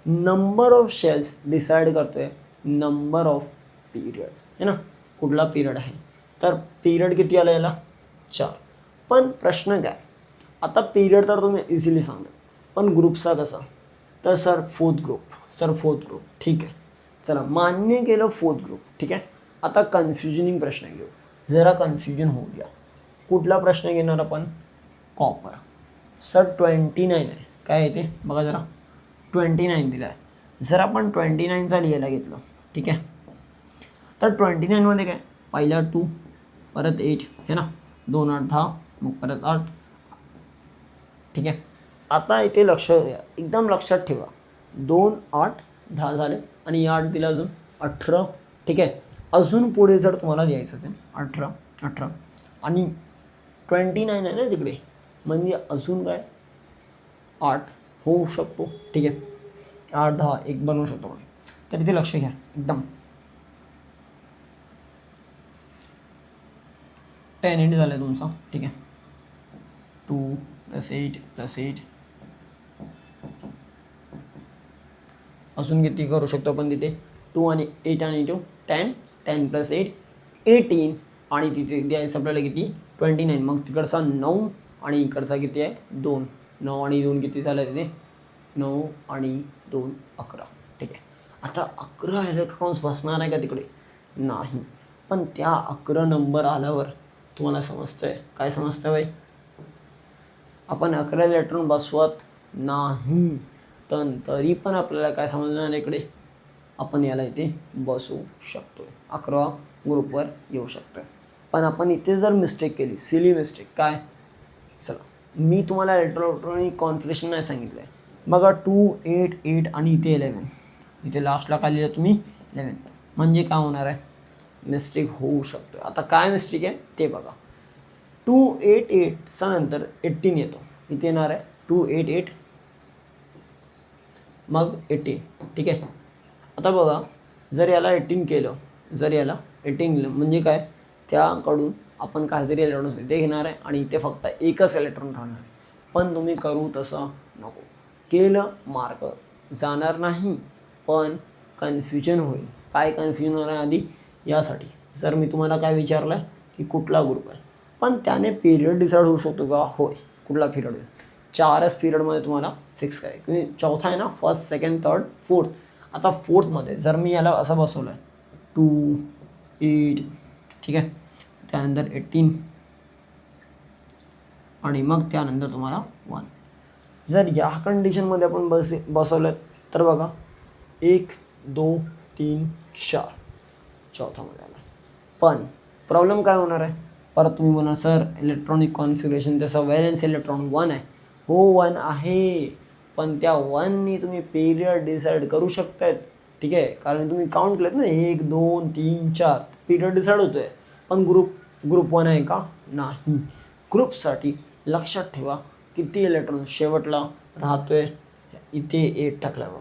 Number of shells decide करतोय नंबर ऑफ पिरियड है ना, कुठला पिरियड आहे. तर पिरियड किती आला याला, 4. पण प्रश्न काय, आता पिरियड तर तुम्ही इझिली सांगा, पण ग्रुपचा कसा, तर सर फोर्थ ग्रुप. ठीक आहे, चला मान्य केलं फोर्थ ग्रुप. ठीक आहे, आता कन्फ्युजनिंग प्रश्न घेऊ, जरा कन्फ्युजन होऊ द्या. कुठला प्रश्न घेणार आपण, कॉपर. सर 29 आहे, काय येते बघा जरा, 29 दिला आहे. जर आपण 29चा लिहायला घेतलं, ठीक आहे, तर 29मध्ये काय, पहिला 2 परत 8 है ना, 2 8 10, मग परत 8. ठीक आहे, आता इथे लक्ष द्या, एकदम लक्षात ठेवा. 2 8 10 झाले आणि 8 दिला अजून 18. ठीक आहे. अजून पुढे जर तुम्हाला द्यायचं असेल 18 आणि 29 आहे ना तिकडे, म्हणजे अजून काय 8 होऊ शकतो. ठीक आहे. 8 10 एक बनवू शकतो. तर इथे लक्ष घ्या एकदम. 10 8 झाला तुमचा. ठीक आहे. 2 + 8 + 8 अजून किती करू शकतो आपण तिथे 2 आणि 8 आणि 2 10 10 + 8 18 आणि तिथे द्यायचं आपल्याला किती 29. मग तिकडचा 9 आणि इकडचा किती आहे 2. 9 आणि 2 किती झालं तिथे 9 आणि 2 11. ठीक आहे. आता 11 इलेक्ट्रॉन्स बसणार आहे का तिकडे नाही, पण त्या 11 नंबर आल्यावर तुम्हाला समजतंय काय समजतं बाई, आपण 11 इलेक्ट्रॉन बसवत नाही तर तरी पण आपल्याला काय समजणार इकडे आपण याला इथे बसवू शकतोय, 11 ग्रुपवर येऊ शकतोय. पण आपण इथे जर मिस्टेक केली, सिली मिस्टेक काय, चला मी तुम्हाला इलेक्ट्रॉनिक कॉन्फिगरेशन नाही सांगितलं आहे. बघा 2 8 8 आणि इथे 11, इथे लास्टला काय लिहिलं तुम्ही 11, म्हणजे काय होणार आहे मिस्टेक होऊ शकतो. आता काय मिस्टेक आहे ते बघा. 2 8 8चा नंतर 18 येतो, इथे येणार आहे 2 8 8 मग 18. ठीक आहे. आता बघा जर याला 18 केलं, जर याला 18 केलं म्हणजे काय, त्याकडून आपण काहीतरी इलेक्ट्रॉन इथे घेणार आहे आणि इथे फक्त एकच इलेक्ट्रॉन राहणार आहे. पण तुम्ही करू तसं नको. केलं मार्क जाणार नाही, पण कन्फ्युजन होईल. काय कन्फ्युजन होणार आहे आधी यासाठी, जर मी तुम्हाला काय विचारलं आहे की कुठला ग्रुप आहे, पण त्याने पिरियड डिसाईड होऊ शकतो का, होय कुठला पिरियड होईल 4च पिरियडमध्ये तुम्हाला फिक्स कराय, क्योंकि चौथा आहे ना, फर्स्ट सेकंड थर्ड फोर्थ. आता फोर्थमध्ये जर मी याला असं बसवलं आहे 2 8 ठीक आहे, त्यानंतर 18 आणि मग त्यानंतर तुम्हाला 1. जर या कंडिशनमध्ये आपण बसवलं तर बघा 1 2 3 4 चौथामध्ये आला. पण प्रॉब्लेम काय होणार आहे, परत तुम्ही बोला सर इलेक्ट्रॉनिक कॉन्फिगरेशन त्याचा व्हॅलेन्स इलेक्ट्रॉन 1 आहे. हो 1 आहे, पण त्या 1नी तुम्ही पिरियड डिसाईड करू शकतायत. ठीक आहे, कारण तुम्ही काउंट केलेत ना 1 2 3 4 पिरियड डिसाईड होतो आहे. पण ग्रुप 1 आहे का नाही. ग्रुपसाठी लक्षात ठेवा किती इलेक्ट्रॉन शेवटला राहतोय इथे 8 टाकल्यावर,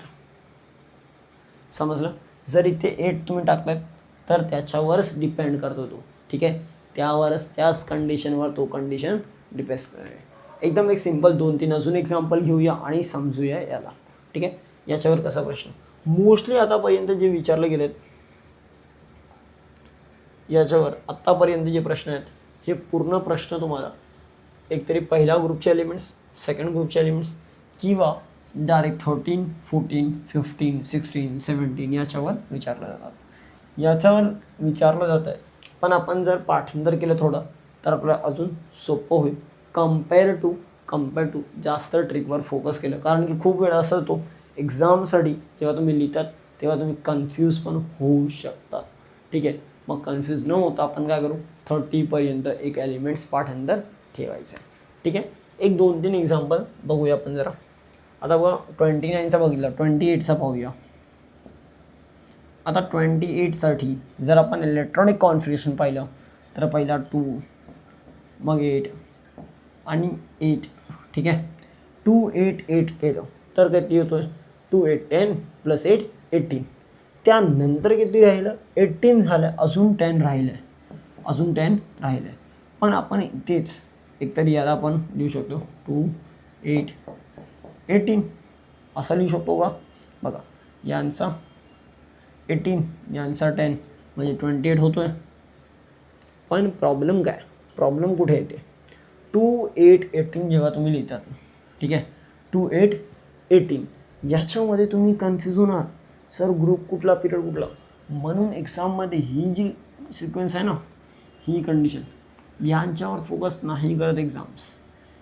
समजलं. जर इथे 8 तुम्ही टाकलात तर त्याच्यावरच डिपेंड करतो तो. ठीक आहे, त्यावरच त्याच कंडिशनवर तो कंडिशन डिपेंड करेल. एकदम एक सिंपल 2-3 अजून एक्झाम्पल घेऊया आणि समजूया याला. ठीक आहे, याच्यावर कसा प्रश्न मोस्टली आतापर्यंत जे विचारले गेलेत, याच्यावर आत्तापर्यंत जे प्रश्न आहेत हे पूर्ण प्रश्न तुम्हाला एकतरी पहिल्या ग्रुपचे एलिमेंट्स, सेकंड ग्रुपचे एलिमेंट्स किंवा डायरेक्ट 13 14 15 16 17 याच्यावर विचारलं जातात. याच्यावर विचारलं जातं आहे, पण आपण जर पाठांतर केलं थोडं तर आपल्याला अजून सोपं होईल कम्पेअर टू जास्त ट्रिकवर फोकस केलं. कारण की खूप वेळा असं होतो एक्झामसाठी जेव्हा तुम्ही लिहितात तेव्हा तुम्ही कन्फ्यूज पण होऊ शकतात. ठीक आहे, मग कन्फ्यूज न होता आपण काय करू 30पर्यंत एक एलिमेंट्स पाठांतर ठेवायचं आहे. ठीक आहे, एक 2-3 एक्झाम्पल बघूया आपण जरा. आता बघा 29चा बघितला, 28चा पाहूया. आता 28साठी जर आपण इलेक्ट्रॉनिक कॉन्फिगरेशन पाहिलं तर पहिला 2 मग 8 आणि 8. ठीक आहे, 2 8 8 केलं तर किती होतोय 2 8 10 + 8 18. त्यानंतर किती राहिलं 18 झालं, अजून 10 राहिलं आहे. पण आपण इथेच एकतरी याला आपण लिहू शकतो 2 8 18 असं लिहू शकतो का. बघा यांचा 18 यांचा 10 म्हणजे 28 होतो आहे. पण प्रॉब्लेम काय, प्रॉब्लेम कुठे येते 2 8 18 जेव्हा तुम्ही लिहितात. ठीक आहे, 2 8 18 याच्यामध्ये तुम्ही कन्फ्यूज होणार सर ग्रुप कुठला पिरियड कुठला. म्हणून एक्झाममध्ये ही जी सिक्वेन्स आहे ना, ही कंडिशन यांच्यावर फोकस नाही करत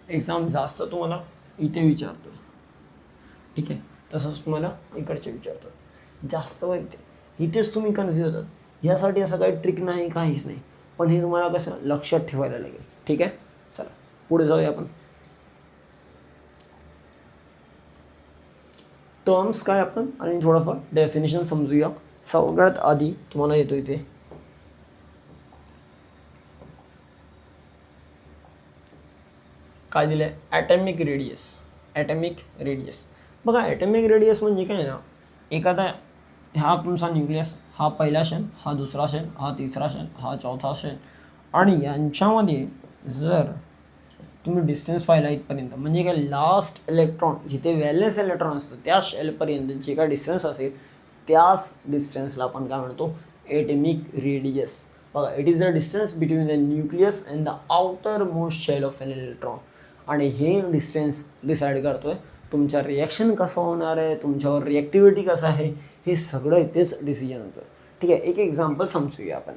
एक्झाम जास्त तुम्हाला इथे विचारतो. ठीक आहे, तसंच तुम्हाला इकडचे विचारतात जास्त वर इथेच तुम्ही कन्फ्यूज होतात. ह्यासाठी असं काही ट्रिक नाही, काहीच नाही, पण हे तुम्हाला कसं लक्षात ठेवायला लागेल. ठीक आहे, चला पुढे जाऊया आपण. टर्म्स काय आपण आणि थोडंफार डेफिनेशन समजूया. सगळ्यात आधी तुम्हाला येतो इथे काय दिलं आहे, ॲटॉमिक रेडियस. ॲटॉमिक रेडियस बघा, ॲटॉमिक रेडियस म्हणजे काय ना, एखादा हा तुमचा न्यूक्लियस, हा पहिला शेल, हा दुसरा शेल, हा तिसरा शेल, हा चौथा शेल, आणि यांच्यामध्ये जर तुम्ही डिस्टन्स पाहिला इथपर्यंत, म्हणजे काय लास्ट इलेक्ट्रॉन जिथे व्हॅलेन्स इलेक्ट्रॉन असतं त्या शेलपर्यंत जे काय डिस्टन्स असेल त्याच डिस्टन्सला आपण काय म्हणतो, ॲटॉमिक रेडियस. बघा, it is the distance between the nucleus and the outermost shell of an electron. आणि हे डिस्टन्स डिसाईड करतोय तुमच्या रिॲक्शन कसं होणार आहे, तुमच्यावर रिॲक्टिव्हिटी कसं आहे, हे सगळं इथेच डिसिजन होतं. ठीक आहे, एक एक्झाम्पल समजूया आपण.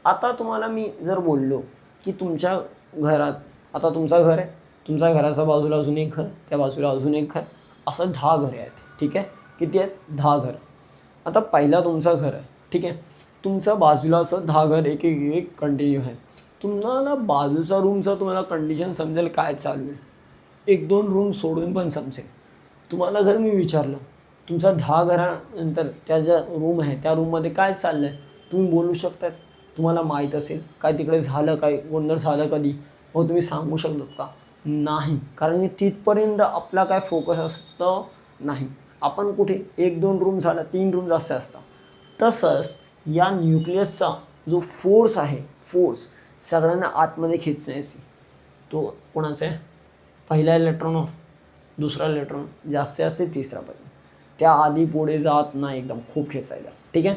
आता तुम्हाला मी जर बोललो की तुमच्या घरात, आता तुमचं घर आहे, तुमच्या घराच्या बाजूला अजून एक घर, त्या बाजूला अजून एक घर, असं 10 घरे आहेत. ठीक आहे, किती आहेत, 10 घर. आता पहिला तुमचं घर आहे, ठीक आहे, तुमच्या बाजूला असं 10 घर एक एक एक कंटिन्यू आहे. तुम्हाला बाजूचा रूमचा तुम्हाला कंडिशन समजेल काय चालू आहे, 1-2 रूम सोडून पण समजेल. तुम्हाला जर मी विचारलं तुमचा 10 घरानंतर त्या ज्या रूम आहे त्या रूममध्ये काय चाललं आहे, तुम्ही बोलू शकतात, तुम्हाला माहीत असेल काय तिकडे झालं, काय गोंधळ झालं कधी, मग तुम्ही सांगू शकतात का, नाही, कारण की तिथपर्यंत आपला काय फोकस असतं नाही. आपण कुठे 1-2 रूम झाला, 3 रूम जास्त असतात. तसंच या न्यूक्लियसचा जो फोर्स आहे, फोर्स सगळ्यांना आतमध्ये खेचण्याची, तो कोणाचा आहे, पहिला इलेक्ट्रॉन, दुसरा इलेक्ट्रॉन, जास्त असते तिसरापर्यंत, त्या आधी पुढे जात नाही, एकदम खूप खेचायला. ठीक आहे,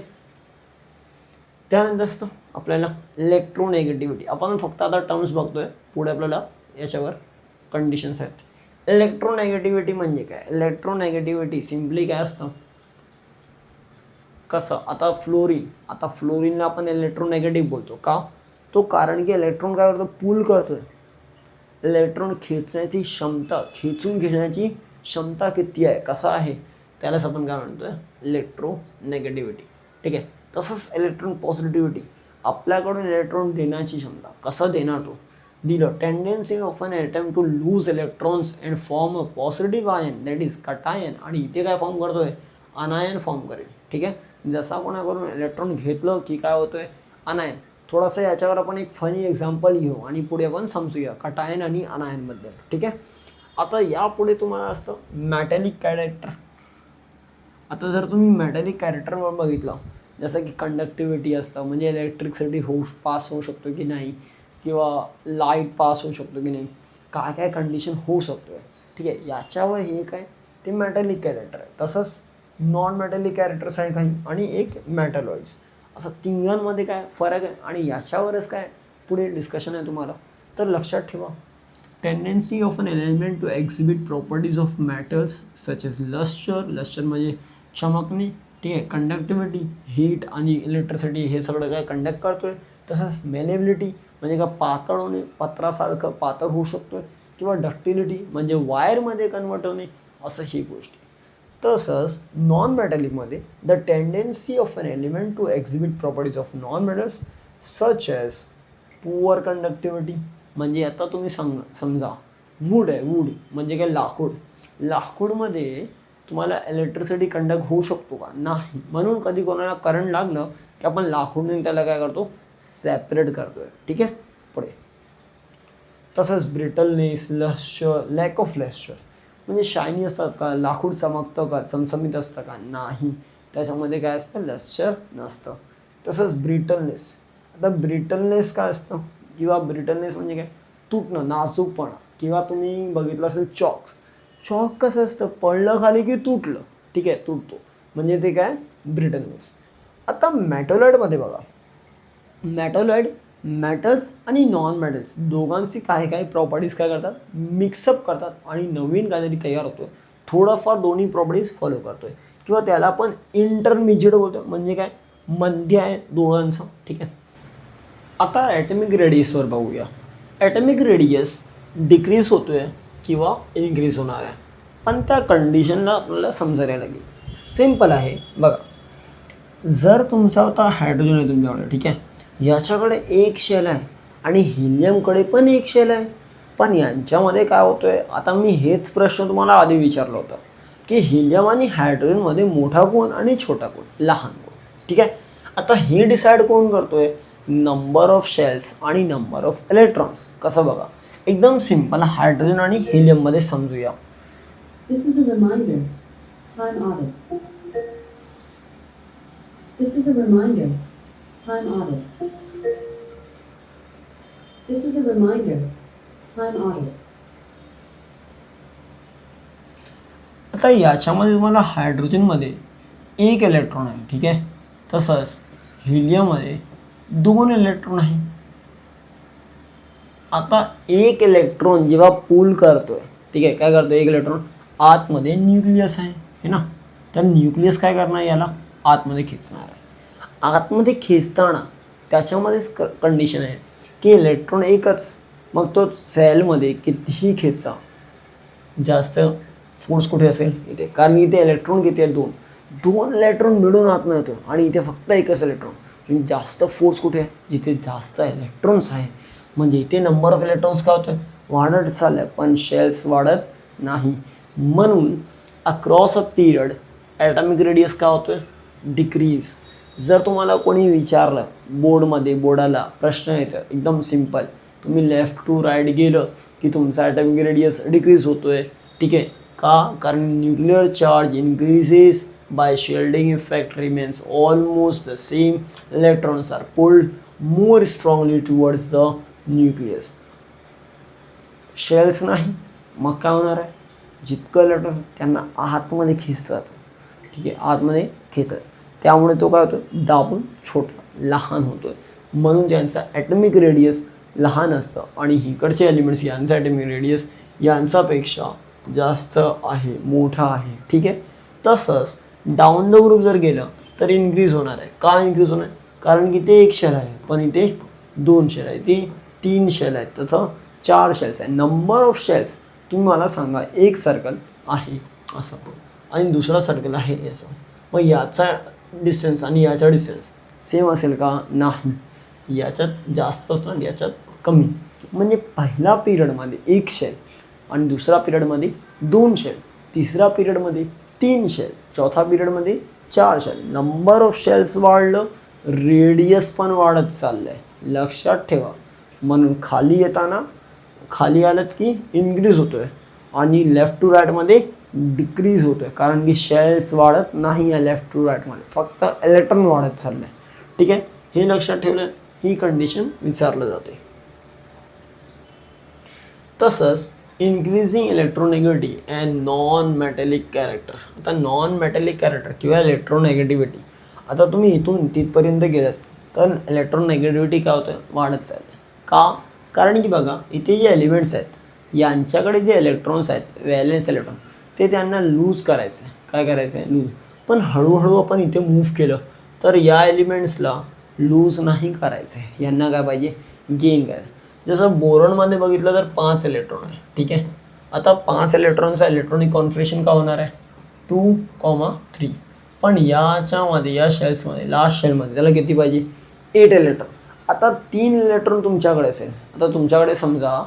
त्यानंतर असतं आपल्याला इलेक्ट्रोनेगेटिव्हिटी. आपण फक्त आता टर्म्स बघतोय, पुढे आपल्याला याच्यावर कंडिशन्स आहेत. इलेक्ट्रोनेगेटिव्हिटी म्हणजे काय, इलेक्ट्रोनेगेटिव्हिटी सिम्पली काय असतं, कसं, आता फ्लोरीनला आपण इलेक्ट्रोनेगेटिव्ह बोलतो का, तो कारण की इलेक्ट्रॉन काय करतो, पूल करतोय. इलेक्ट्रॉन खेचण्याची क्षमता, खेचून घेण्याची क्षमता किती आहे, कसा आहे, त्यालाच आपण काय म्हणतोय, इलेक्ट्रोनेगेटिव्हिटी. ठीक आहे, तसंच इलेक्ट्रॉन पॉझिटिव्हिटी, आपल्याकडून इलेक्ट्रॉन देण्याची क्षमता, कसं देणार तो, दिलं, tendency of an atom to lose electrons and form a positive ion that is cation, आणि इथे काय फॉर्म करतोय, अनायन फॉर्म करेल. ठीक आहे, जसा कोणाकडून इलेक्ट्रॉन घेतलं की काय होतोय, अनायन. थोडंसं याच्यावर आपण एक फनी एक्झाम्पल घेऊ आणि पुढे आपण समजूया कटायन आणि अनायनबद्दल. ठीक आहे, आता यापुढे तुम्हाला असतं मॅटॅलिक कॅरेक्टर. आता जर तुम्ही मॅटॅलिक कॅरेक्टरवर बघितलं, जसं की कंडक्टिव्हिटी असतं, म्हणजे इलेक्ट्रिसिटी पास होऊ शकतो की नाही, किंवा लाईट पास होऊ शकतो की नाही, काय काय कंडिशन होऊ शकतो आहे. ठीक आहे, याच्यावर हे काय, ते मॅटॅलिक कॅरेक्टर आहे. तसंच नॉन मॅटॅलिक कॅरेक्टर्स आहे काही, आणि एक मॅटॅलॉइड्स, असं तिघांमध्ये काय फरक आहे, आणि याच्यावरच काय पुढे डिस्कशन आहे तुम्हाला. तर लक्षात ठेवा, tendency of an element to exhibit properties of matters such as lustre म्हणजे चमकणे. ठीक आहे, कंडक्टिव्हिटी, हीट आणि इलेक्ट्रिसिटी हे सगळं काय कंडक्ट करतोय. तसंच मेलेबिलिटी म्हणजे का पातळ होणे, पत्रासारखं पातळ होऊ शकतोय, किंवा डक्टिलिटी म्हणजे वायरमध्ये कन्वर्ट होणे, असं ही गोष्टी. तसंच नॉन मेटॅलिकमध्ये the tendency of an element to exhibit properties of non metals such as poor conductivity, म्हणजे आता तुम्ही समजा वूड आहे, वूड म्हणजे काय लाकूड, लाकूडमध्ये तुम्हाला इलेक्ट्रिसिटी कंडक्ट होऊ शकतो का, नाही. म्हणून कधी कोणाला करंट लागलं की आपण लाकूडने त्याला काय करतो, सेपरेट करतोय. ठीक आहे, पुढे तसंच brittleness, lustre, lack of lustre म्हणजे शायनी असतात का, लाकूड चमकतं का, चमचमीत असतं का, नाही, त्याच्यामध्ये काय असतं, लस्चर नसतं. तसंच ब्रिटलनेस, आता ब्रिटलनेस काय असतं, किंवा ब्रिटलनेस म्हणजे काय, तुटणं, नाजूकपणा, किंवा तुम्ही बघितलं असेल चॉक कसं असतं, पडलं खाली की तुटलं. ठीक आहे, तुटतो, म्हणजे ते काय, ब्रिटलनेस. आता मेटॅलॉइडमध्ये बघा, मेटॅलॉइड मेटल्स आणि नॉन मेटल्स दोघांची काही काही प्रॉपर्टीज काय करतात, मिक्सअप करतात आणि नवीन काहीतरी तयार होतो. थोडंफार दोन्ही प्रॉपर्टीज फॉलो करतोय, किंवा त्याला आपण इंटरमिजिएट बोलतो, म्हणजे काय, मध्य आहे दोघांचं. ठीक आहे, आता ॲटॉमिक रेडियसवर बघूया. ॲटॉमिक रेडियस डिक्रीज होतोय किंवा इन्क्रीज होणार आहे, पण त्या कंडिशनला आपल्याला समजायला लागेल. सिम्पल आहे बघा, जर तुमचा आता हायड्रोजन आहे तुमच्याकडे, ठीक आहे, याच्याकडे एक शेल आहे आणि हिलियमकडे पण एक शेल आहे, पण यांच्यामध्ये काय होतं आहे, आता मी हेच प्रश्न तुम्हाला आधी विचारलं होतं की हिलियम आणि हायड्रोजनमध्ये मोठा कोण आणि छोटा कोण, लहान कोण. ठीक आहे. आता हे डिसाईड कोण करतोय, नंबर ऑफ शेल्स आणि नंबर ऑफ इलेक्ट्रॉन्स. कसं बघा, एकदम सिंपल हायड्रोजन आणि हिलियममध्ये समजूया. This is a reminder. Time audit. This is a reminder. Time audit. This is a reminder. Time audit. आता याच्यामध्ये तुम्हाला हायड्रोजनमध्ये एक इलेक्ट्रॉन आहे. ठीक आहे. तसंच हिलियममध्ये 2 इलेक्ट्रॉन आहे. आता एक इलेक्ट्रॉन जेव्हा पूल करतोय, ठीक आहे, काय करतोय, एक इलेक्ट्रॉन आतमध्ये न्यूक्लियस आहे है ना, तर न्यूक्लियस काय करणार, याला आतमध्ये खेचणार आहे. आतमध्ये खेचताना त्याच्यामध्येच कंडिशन आहे की इलेक्ट्रॉन एकच, मग तो सेलमध्ये कितीही खेचा, जास्त फोर्स कुठे असेल, इथे, कारण इथे इलेक्ट्रॉन किती आहे, 2 इलेक्ट्रॉन मिळून आतमध्ये येतो आणि इथे फक्त एकच इलेक्ट्रॉन. म्हणजे जास्त फोर्स कुठे आहे, जिथे जास्त इलेक्ट्रॉन्स आहे. म्हणजे इथे नंबर ऑफ इलेक्ट्रॉन्स काय होतं, वाढत चाललं, पण शेल्स वाढत नाही. म्हणून across a period atomic radius काय होतोय, डिक्रीज. जर तुम्हाला कोणी विचारलं बोर्डाला प्रश्न येतं एकदम सिम्पल, तुम्ही लेफ्ट टू राईट गेलं की तुमचा ॲटॉमिक रेडियस डिक्रीज होतोय. ठीक आहे. का, कारण nuclear charge increases by shielding effect remains almost the same, electrons are pulled more strongly towards the nucleus. Shells नाही, मग काय होणार आहे, जितकं इलेक्ट्रॉन त्यांना आतमध्ये खेचतात. ठीक आहे, आतमध्ये खेचत, त्यामुळे तो काय होतो, दाबून छोटा, लहान होतोय. म्हणून त्यांचा ॲटॉमिक रेडियस लहान असतं आणि इकडचे एलिमेंट्स यांचा ॲटॉमिक रेडियस यांच्यापेक्षा जास्त आहे, मोठा आहे. ठीक आहे. तसंच डाऊन द ग्रुप जर गेलं तर इन्क्रीज होणार आहे. का इन्क्रीज होणार, कारण की ते एक शेल आहे, पण इथे 2 शेल आहे, ते 3 शेल आहेत, त्याचं 4 शेल्स आहे. नंबर ऑफ शेल्स तुम्ही मला सांगा, एक सर्कल आहे असं आणि दुसरा सर्कल आहे असं, मग याचा डिस्टन्स आणि याचा डिस्टन्स सेम असेल का, नाही, याच्यात जास्त असणार, याच्यात कमी. म्हणजे पहिल्या पिरियडमध्ये 1 शेल आणि दुसरा पिरियडमध्ये 2 शेल, तिसऱ्या पिरियडमध्ये 3 शेल, चौथा पिरियडमध्ये 4 शेल. नंबर ऑफ शेल्स वाढलं, रेडियस पण वाढत चाललं आहे, लक्षात ठेवा. म्हणून खाली येताना, खाली आलंच की इन्क्रीज होतो आहे आणि लेफ्ट टू राईटमध्ये डिक्रीज होतो आहे, कारण की शेल्स वाढत नाही आहे लेफ्ट टू राईटमध्ये, फक्त इलेक्ट्रॉन वाढत चाललं आहे. ठीक आहे. हे लक्षात ठेवलं, ही कंडिशन विचारलं जाते. तसंच increasing electronegativity and non metallic character. आता नॉन मेटॅलिक कॅरेक्टर किंवा इलेक्ट्रोनेगेटिव्हिटी, आता तुम्ही इथून तिथपर्यंत गेलात तर इलेक्ट्रोनेगेटिव्हिटी काय होतं, वाढत चाललं. का, कारण की बघा, इथे जे एलिमेंट्स आहेत यांच्याकडे जे इलेक्ट्रॉन्स आहेत, व्हॅलेन्स इलेक्ट्रॉन, ते त्यांना लूज करायचं आहे. काय करायचं आहे, लूज. पण हळूहळू आपण इथे मूव्ह केलं तर या एलिमेंट्सला लूज नाही करायचं आहे, यांना काय पाहिजे, गेन करायचं. जसं बोरॉनमध्ये बघितलं तर 5 इलेक्ट्रॉन आहे. ठीक आहे. आता 5 इलेक्ट्रॉनचा इलेक्ट्रॉनिक कॉन्फिगरेशन का होणार आहे, 2,3. पण याच्यामध्ये, या शेल्समध्ये, लास्ट शेलमध्ये त्याला किती पाहिजे, 8 इलेक्ट्रॉन. आता 3 इलेक्ट्रॉन तुमच्याकडे असेल, आता तुमच्याकडे समजा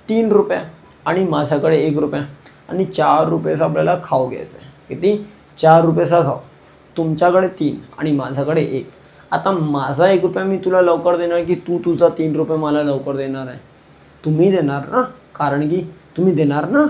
3 रुपये आणि माझ्याकडे 1 रुपया आणि 4 रुपयाचा आपल्याला खाऊ घ्यायचा आहे. किती, 4 रुपयाचा खाऊ. तुमच्याकडे 3 आणि माझ्याकडे 1. आता माझा 1 रुपया मी तुला लवकर देणार की तू तुझा 3 रुपये मला लवकर देणार आहे, तुम्ही देणार ना, कारण की तुम्ही देणार ना,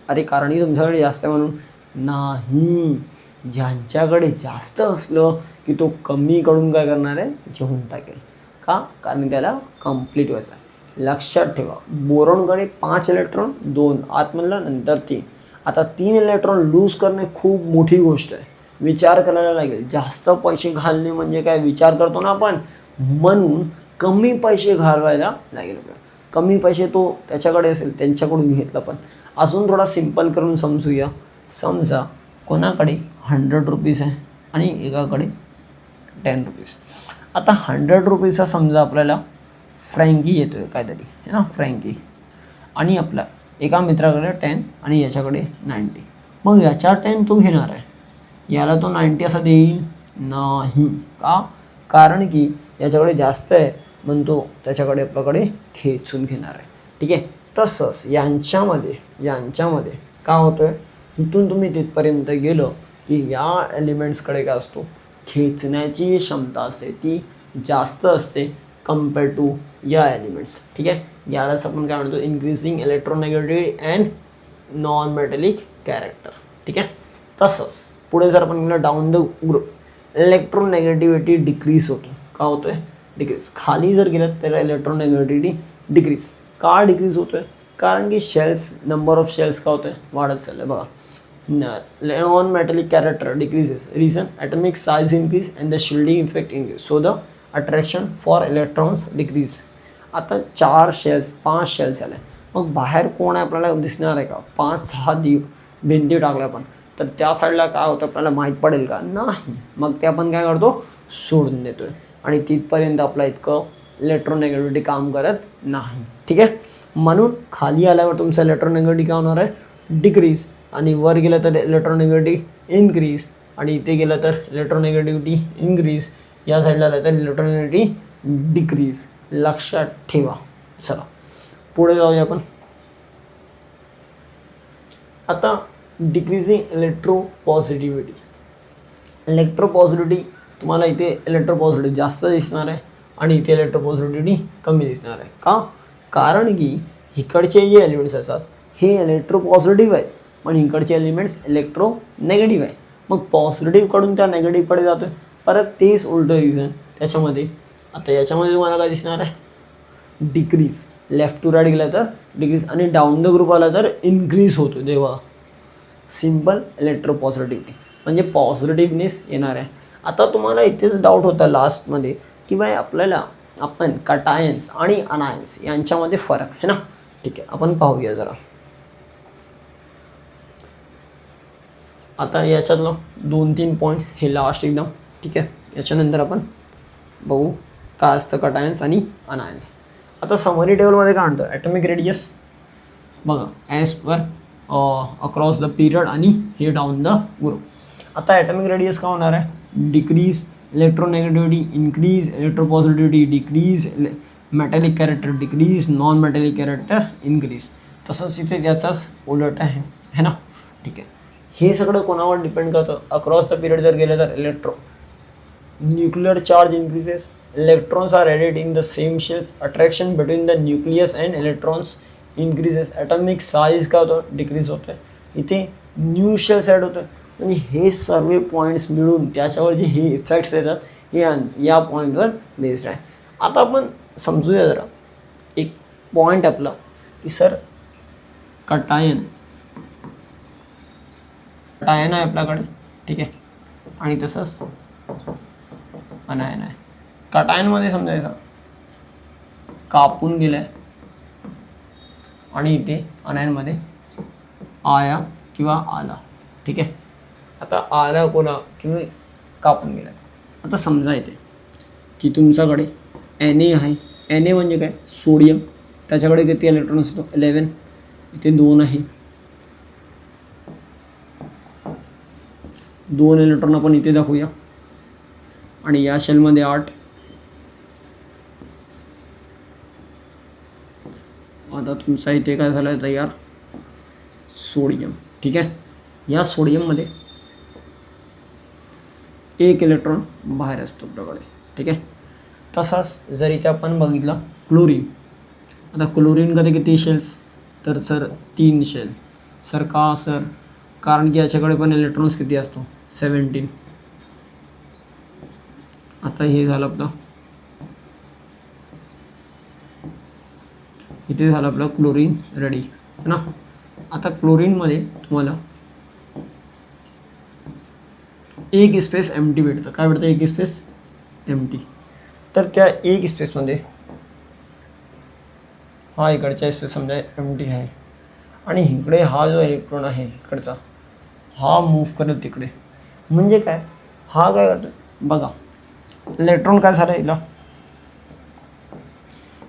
अरे कारण की तुमच्याकडे जास्त आहे म्हणून नाही. ज्यांच्याकडे जास्त असलं की तो कमीकडून काय करणार आहे, घेऊन टाकेल. का, कारण त्याला कंप्लीट व्हायचं आहे. लक्षात ठेवा, बोरॉनकडे 5 इलेक्ट्रॉन, 2 आतमधलं, नंतर 3. आता 3 इलेक्ट्रॉन लूज करणे खूप मोठी गोष्ट आहे, विचार करायला लागेल. जास्त पैसे घालणे म्हणजे काय, विचार करतो ना आपण, म्हणून कमी पैसे घालवायला लागेल. कमी पैसे तो त्याच्याकडे असेल त्यांच्याकडून घेतलं. पण अजून थोडा सिम्पल करून समजूया. समजा कोणाकडे 100 रुपीज आहे आणि एकाकडे 10 रुपीज. आता 100 रुपीजचा समजा आपल्याला फ्रँकी येतो आहे काहीतरी, है ना, फ्रँकी, आणि आपला एका मित्राकडे 10 आणि याच्याकडे 90. मग याच्या 10 तो घेणार आहे, याला तो 90 असा देईल नाही. का, कारण की याच्याकडे जास्त आहे म्हणून तो त्याच्याकडे आपल्याकडे खेचून घेणार आहे. ठीक आहे. तसंच यांच्यामध्ये काय होतं आहे, इथून तुम्ही तिथपर्यंत गेलो की या एलिमेंट्सकडे काय असतो, खेचण्याची क्षमता असते ती जास्त असते कम्पेअर टू या एलिमेंट्स. ठीक आहे, यालाच आपण काय म्हणतो, increasing electronegativity and non metallic character. ठीक आहे, तसंच पुढे जर आपण गेलो down the group, electronegativity decrease होतो. का होतोय, डिक्रीज. खाली जर गेलं तर इलेक्ट्रोनेगेटिव्हिटी डिक्रीज. का डिक्रीज होतोय, कारण की शेल्स, नंबर ऑफ शेल्स का होतोय, वाढत चाललंय. बघा, non metallic character decreases, reason atomic size increase and the shielding effect increase, so the attraction for electrons decrease. आता 4 शेल्स 5 शेल्स आले, मग बाहेर कोण आहे आपल्याला दिसणार आहे का, 5-6 भिंती टाकल्या आपण, तर त्या साईडला काय होतं आपल्याला माहीत पडेल का, नाही. मग ते आपण काय करतो, सोडून देतोय आणि तिथपर्यंत आपलं इतकं इलेक्ट्रोनेगेटिव्हिटी काम करत नाही. ठीक आहे, म्हणून खाली आल्यावर तुमचं इलेक्ट्रोनेगेटिव्हिटी काय होणार आहे, डिक्रीज, आणि वर गेलं तर इलेक्ट्रोनेगेटिव्हिटी इन्क्रीज, आणि इथे गेलं तर इलेक्ट्रोनेगेटिव्हिटी इन्क्रीज, या साईडला आलं तर इलेक्ट्रोनेगेटिव्हिटी डिक्रीज. लक्षात ठेवा. चला पुढे जाऊया आपण. आता डिक्रीजिंग इलेक्ट्रोपॉझिटिव्हिटी. इलेक्ट्रोपॉझिटिव्हिटी तुम्हाला इथे इलेक्ट्रोपॉझिटिव्हिटी जास्त दिसणार आहे आणि इथे इलेक्ट्रोपॉझिटिव्हिटी कमी दिसणार आहे. का, कारण की इकडचे जे एलिमेंट्स असतात हे इलेक्ट्रोपॉझिटिव्ह आहेत, पण इकडचे एलिमेंट्स इलेक्ट्रोनेगेटिव्ह आहे. मग पॉझिटिव्हकडून त्या नेगेटिव्हकडे जातो आहे, परत तेच उलटं रिझन त्याच्यामध्ये. आता याच्यामध्ये तुम्हाला काय दिसणार आहे, डिक्रीज. लेफ्ट टू राईट गेला तर डिक्रीज, आणि डाऊन द ग्रुप आला तर इन्क्रीज होतो. तेव्हा सिम्पल इलेक्ट्रोपॉझिटिव्हिटी म्हणजे पॉझिटिव्हनेस येणार आहे. आता तुम्हाला इथेच डाऊट होता लास्टमध्ये की बाय आपल्याला आपण कटायन्स आणि अनायन्स यांच्यामध्ये फरक आहे ना. ठीक आहे, आपण पाहूया जरा. आता याच्यातलं 2-3 पॉईंट्स हे लास्ट एकदम. ठीक आहे, याच्यानंतर आपण बघू काय असतं कटायन्स आणि अनायन्स. आता समरी टेबलमध्ये काय म्हणतो, ॲटॉमिक रेडियस बघा as per across the period आणि हे डाऊन द ग्रुप. आता ॲटॉमिक रेडियस का होणार आहे, decrease, electronegativity increase, electropositivity decrease, metallic character decrease, non metallic character increase. तसंच इथे त्याचाच उलट आहे ना. ठीक आहे, हे सगळं कोणावर डिपेंड करतं, अक्रॉस द पिरियड जर गेलं तर nuclear charge increases, electrons are added in the same shells, attraction between the nucleus and electrons increases, atomic size का होतो डिक्रीज होतो आहे, इथे न्यू शेल्स ॲड होतो आहे. म्हणजे हे सर्व पॉईंट्स मिळून त्याच्यावर जे हे इफेक्ट्स येतात हे या पॉईंटवर बेस्ड आहे. आता आपण समजूया जरा एक पॉईंट आपला की सर कटायन आहे आपल्याकडे. ठीक आहे, आणि तसंच अनायन आहे. कटायनमध्ये समजायचं कापून गेलं आहे आणि इथे अनायनमध्ये आया किंवा आला. ठीक आहे, आता आला कोणा किंवा कापून गेला. आता समजा इथे की तुमच्याकडे Na आहे. Na म्हणजे काय, सोडियम. त्याच्याकडे किती इलेक्ट्रॉन असतो, 11. इथे 2 आहे, 2 इलेक्ट्रॉन आपण इथे दाखवूया. आणि या शेलमध्ये 8. आता तुमचा इथे काय झालं आहे तयार, सोडियम. ठीक आहे, या सोडियममध्ये 1 इलेक्ट्रॉन बाहेर असतो आपल्याकडे. ठीक आहे, तसाच जर इथे आपण बघितलं क्लोरीन. आता क्लोरीनमध्ये किती शेल्स, तर सर 3 शेल. सर का, सर कारण की याच्याकडे पण इलेक्ट्रॉन्स किती असतो, 17. आता हे झालं आपलं, इथे झालं आपलं क्लोरीन रेडी है ना. आता क्लोरीनमध्ये तुम्हाला एक स्पेस एम्प्टी भेटतं. काय भेटतं, एक स्पेस एम्प्टी. तर त्या एक स्पेसमध्ये हा इकडच्या स्पेस समजा एम्प्टी आहे आणि इकडे हा जो इलेक्ट्रॉन आहे इकडचा हा मूव्ह करेल तिकडे. म्हणजे काय, हा काय करतो बघा, इलेक्ट्रॉन काय झालं इला,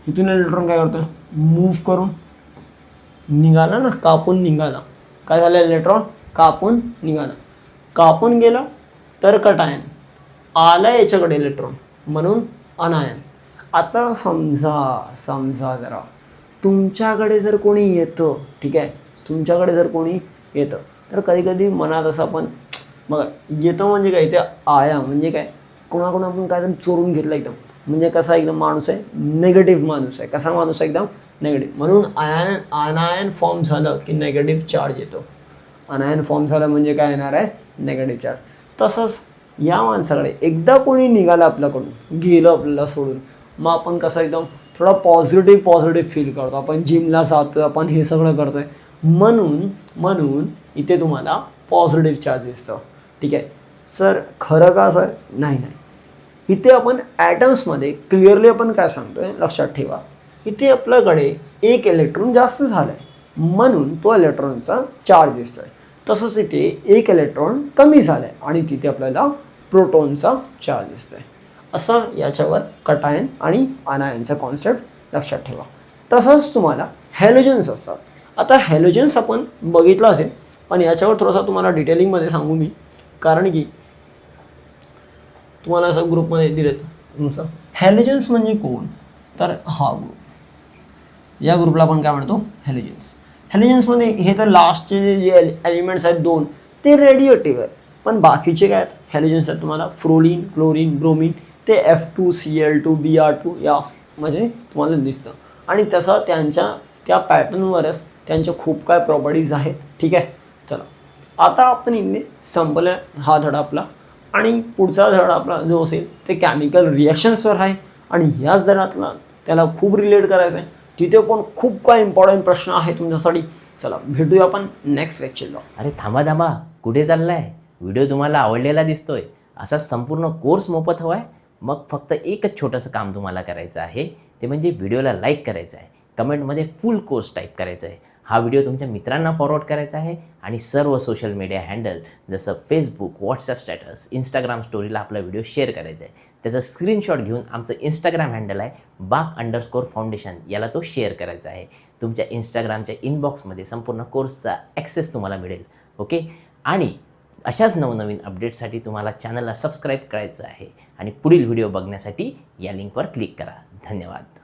इथून इलेक्ट्रॉन काय करतो, मूव्ह करून निघाला ना, कापून निघाला. काय झालं, इलेक्ट्रॉन कापून निघाला. कापून गेला तर कटायन, आला याच्याकडे इलेक्ट्रॉन म्हणून अनायन. आता समजा जरा तुमच्याकडे जर कोणी येतं, ठीक आहे, तुमच्याकडे जर कोणी येतं तर कधी कधी मनात असं आपण बघा येतं म्हणजे काय ते आया म्हणजे काय कोणाकोणा आपण काहीतरी चोरून घेतलं एकदम म्हणजे कसा एकदम माणूस आहे नेगेटिव्ह माणूस आहे कसा माणूस आहे एकदम नेगेटिव्ह म्हणून अनायन फॉर्म झालं की नेगेटिव्ह चार्ज येतो अनायन फॉर्म झालं म्हणजे काय येणार आहे नेगेटिव्ह चार्ज तसंच या माणसाकडे एकदा कोणी निघालं आपल्याकडून गेलं आपल्याला सोडून मग आपण कसं एकदम थोडा पॉझिटिव्ह फील करतो आपण जिमला जातो आपण हे सगळं करतो आहे म्हणून इथे तुम्हाला पॉझिटिव्ह चार्ज दिसतं ठीक आहे सर खरं का सर नाही इथे आपण ॲटम्समध्ये क्लिअरली आपण काय सांगतोय लक्षात ठेवा इथे आपल्याकडे एक इलेक्ट्रॉन जास्त झालं आहे म्हणून तो इलेक्ट्रॉनचा चार्ज दिसतोय तसंच इथे एक इलेक्ट्रॉन कमी झालं आहे आणि तिथे आपल्याला प्रोटॉनचा चार्ज दिसतोय असं याच्यावर कटायन आणि अनायनचा कॉन्सेप्ट लक्षात ठेवा तसंच तुम्हाला हॅलोजन्स असतात आता हॅलोजन्स आपण बघितलं असेल पण याच्यावर थोडासा तुम्हाला डिटेलिंगमध्ये सांगू मी कारण की तुम्हाला असं ग्रुपमध्ये दिलेत तुमचं हॅलोजन्स म्हणजे कोण तर हा ग्रुप या ग्रुपला आपण काय म्हणतो हॅलोजन्समध्ये हे तर लास्टचे जे एलिमेंट्स आहेत 2 ते रेडिएटिव्ह आहेत पण बाकीचे काय आहेत हॅलोजन्स आहेत तुम्हाला फ्लोरीन क्लोरीन ब्रोमीन ते F2Cl2 Br2 या म्हणजे तुम्हाला दिसतं आणि तसं त्या पॅटर्नवरच त्यांच्या खूप काय प्रॉपर्टीज आहेत ठीक आहे चला आता आपण इथे संपलं हा धडा आपला आणि पुढचा धडा आपला जो असेल ते केमिकल रिॲक्शन्सवर आहे आणि ह्याच धड्यातला त्याला खूप रिलेट करायचं आहे तिथे पण खूप काय इम्पॉर्टंट प्रश्न आहे तुमच्यासाठी चला भेटूया आपण नेक्स्ट लेक्चरला अरे थांबा कुठे चाललाय व्हिडिओ तुम्हाला आवडलेला दिसतोय असा संपूर्ण कोर्स मोफत हवा आहे मग फक्त एकच छोटंसं काम तुम्हाला करायचं आहे ते म्हणजे व्हिडिओला लाईक करायचं आहे कमेंटमध्ये फुल कोर्स टाईप करायचं आहे हा व्हिडिओ तुमच्या मित्रांना फॉरवर्ड करायचा आहे आणि सर्व सोशल मीडिया हँडल जसं फेसबुक व्हॉट्सअप स्टॅटस इंस्टाग्राम स्टोरीला आपला व्हिडिओ शेअर करायचा आहे त्याचा स्क्रीनशॉट घेऊन आमचं इंस्टाग्राम हँडल आहे BAG_फाउंडेशन याला तो शेअर करायचा आहे तुमच्या इंस्टाग्रामच्या इनबॉक्समध्ये संपूर्ण कोर्सचा ॲक्सेस तुम्हाला मिळेल ओके आणि अशाच नवनवीन अपडेट्ससाठी तुम्हाला चॅनलला सबस्क्राईब करायचं आहे आणि पुढील व्हिडिओ बघण्यासाठी या लिंकवर क्लिक करा धन्यवाद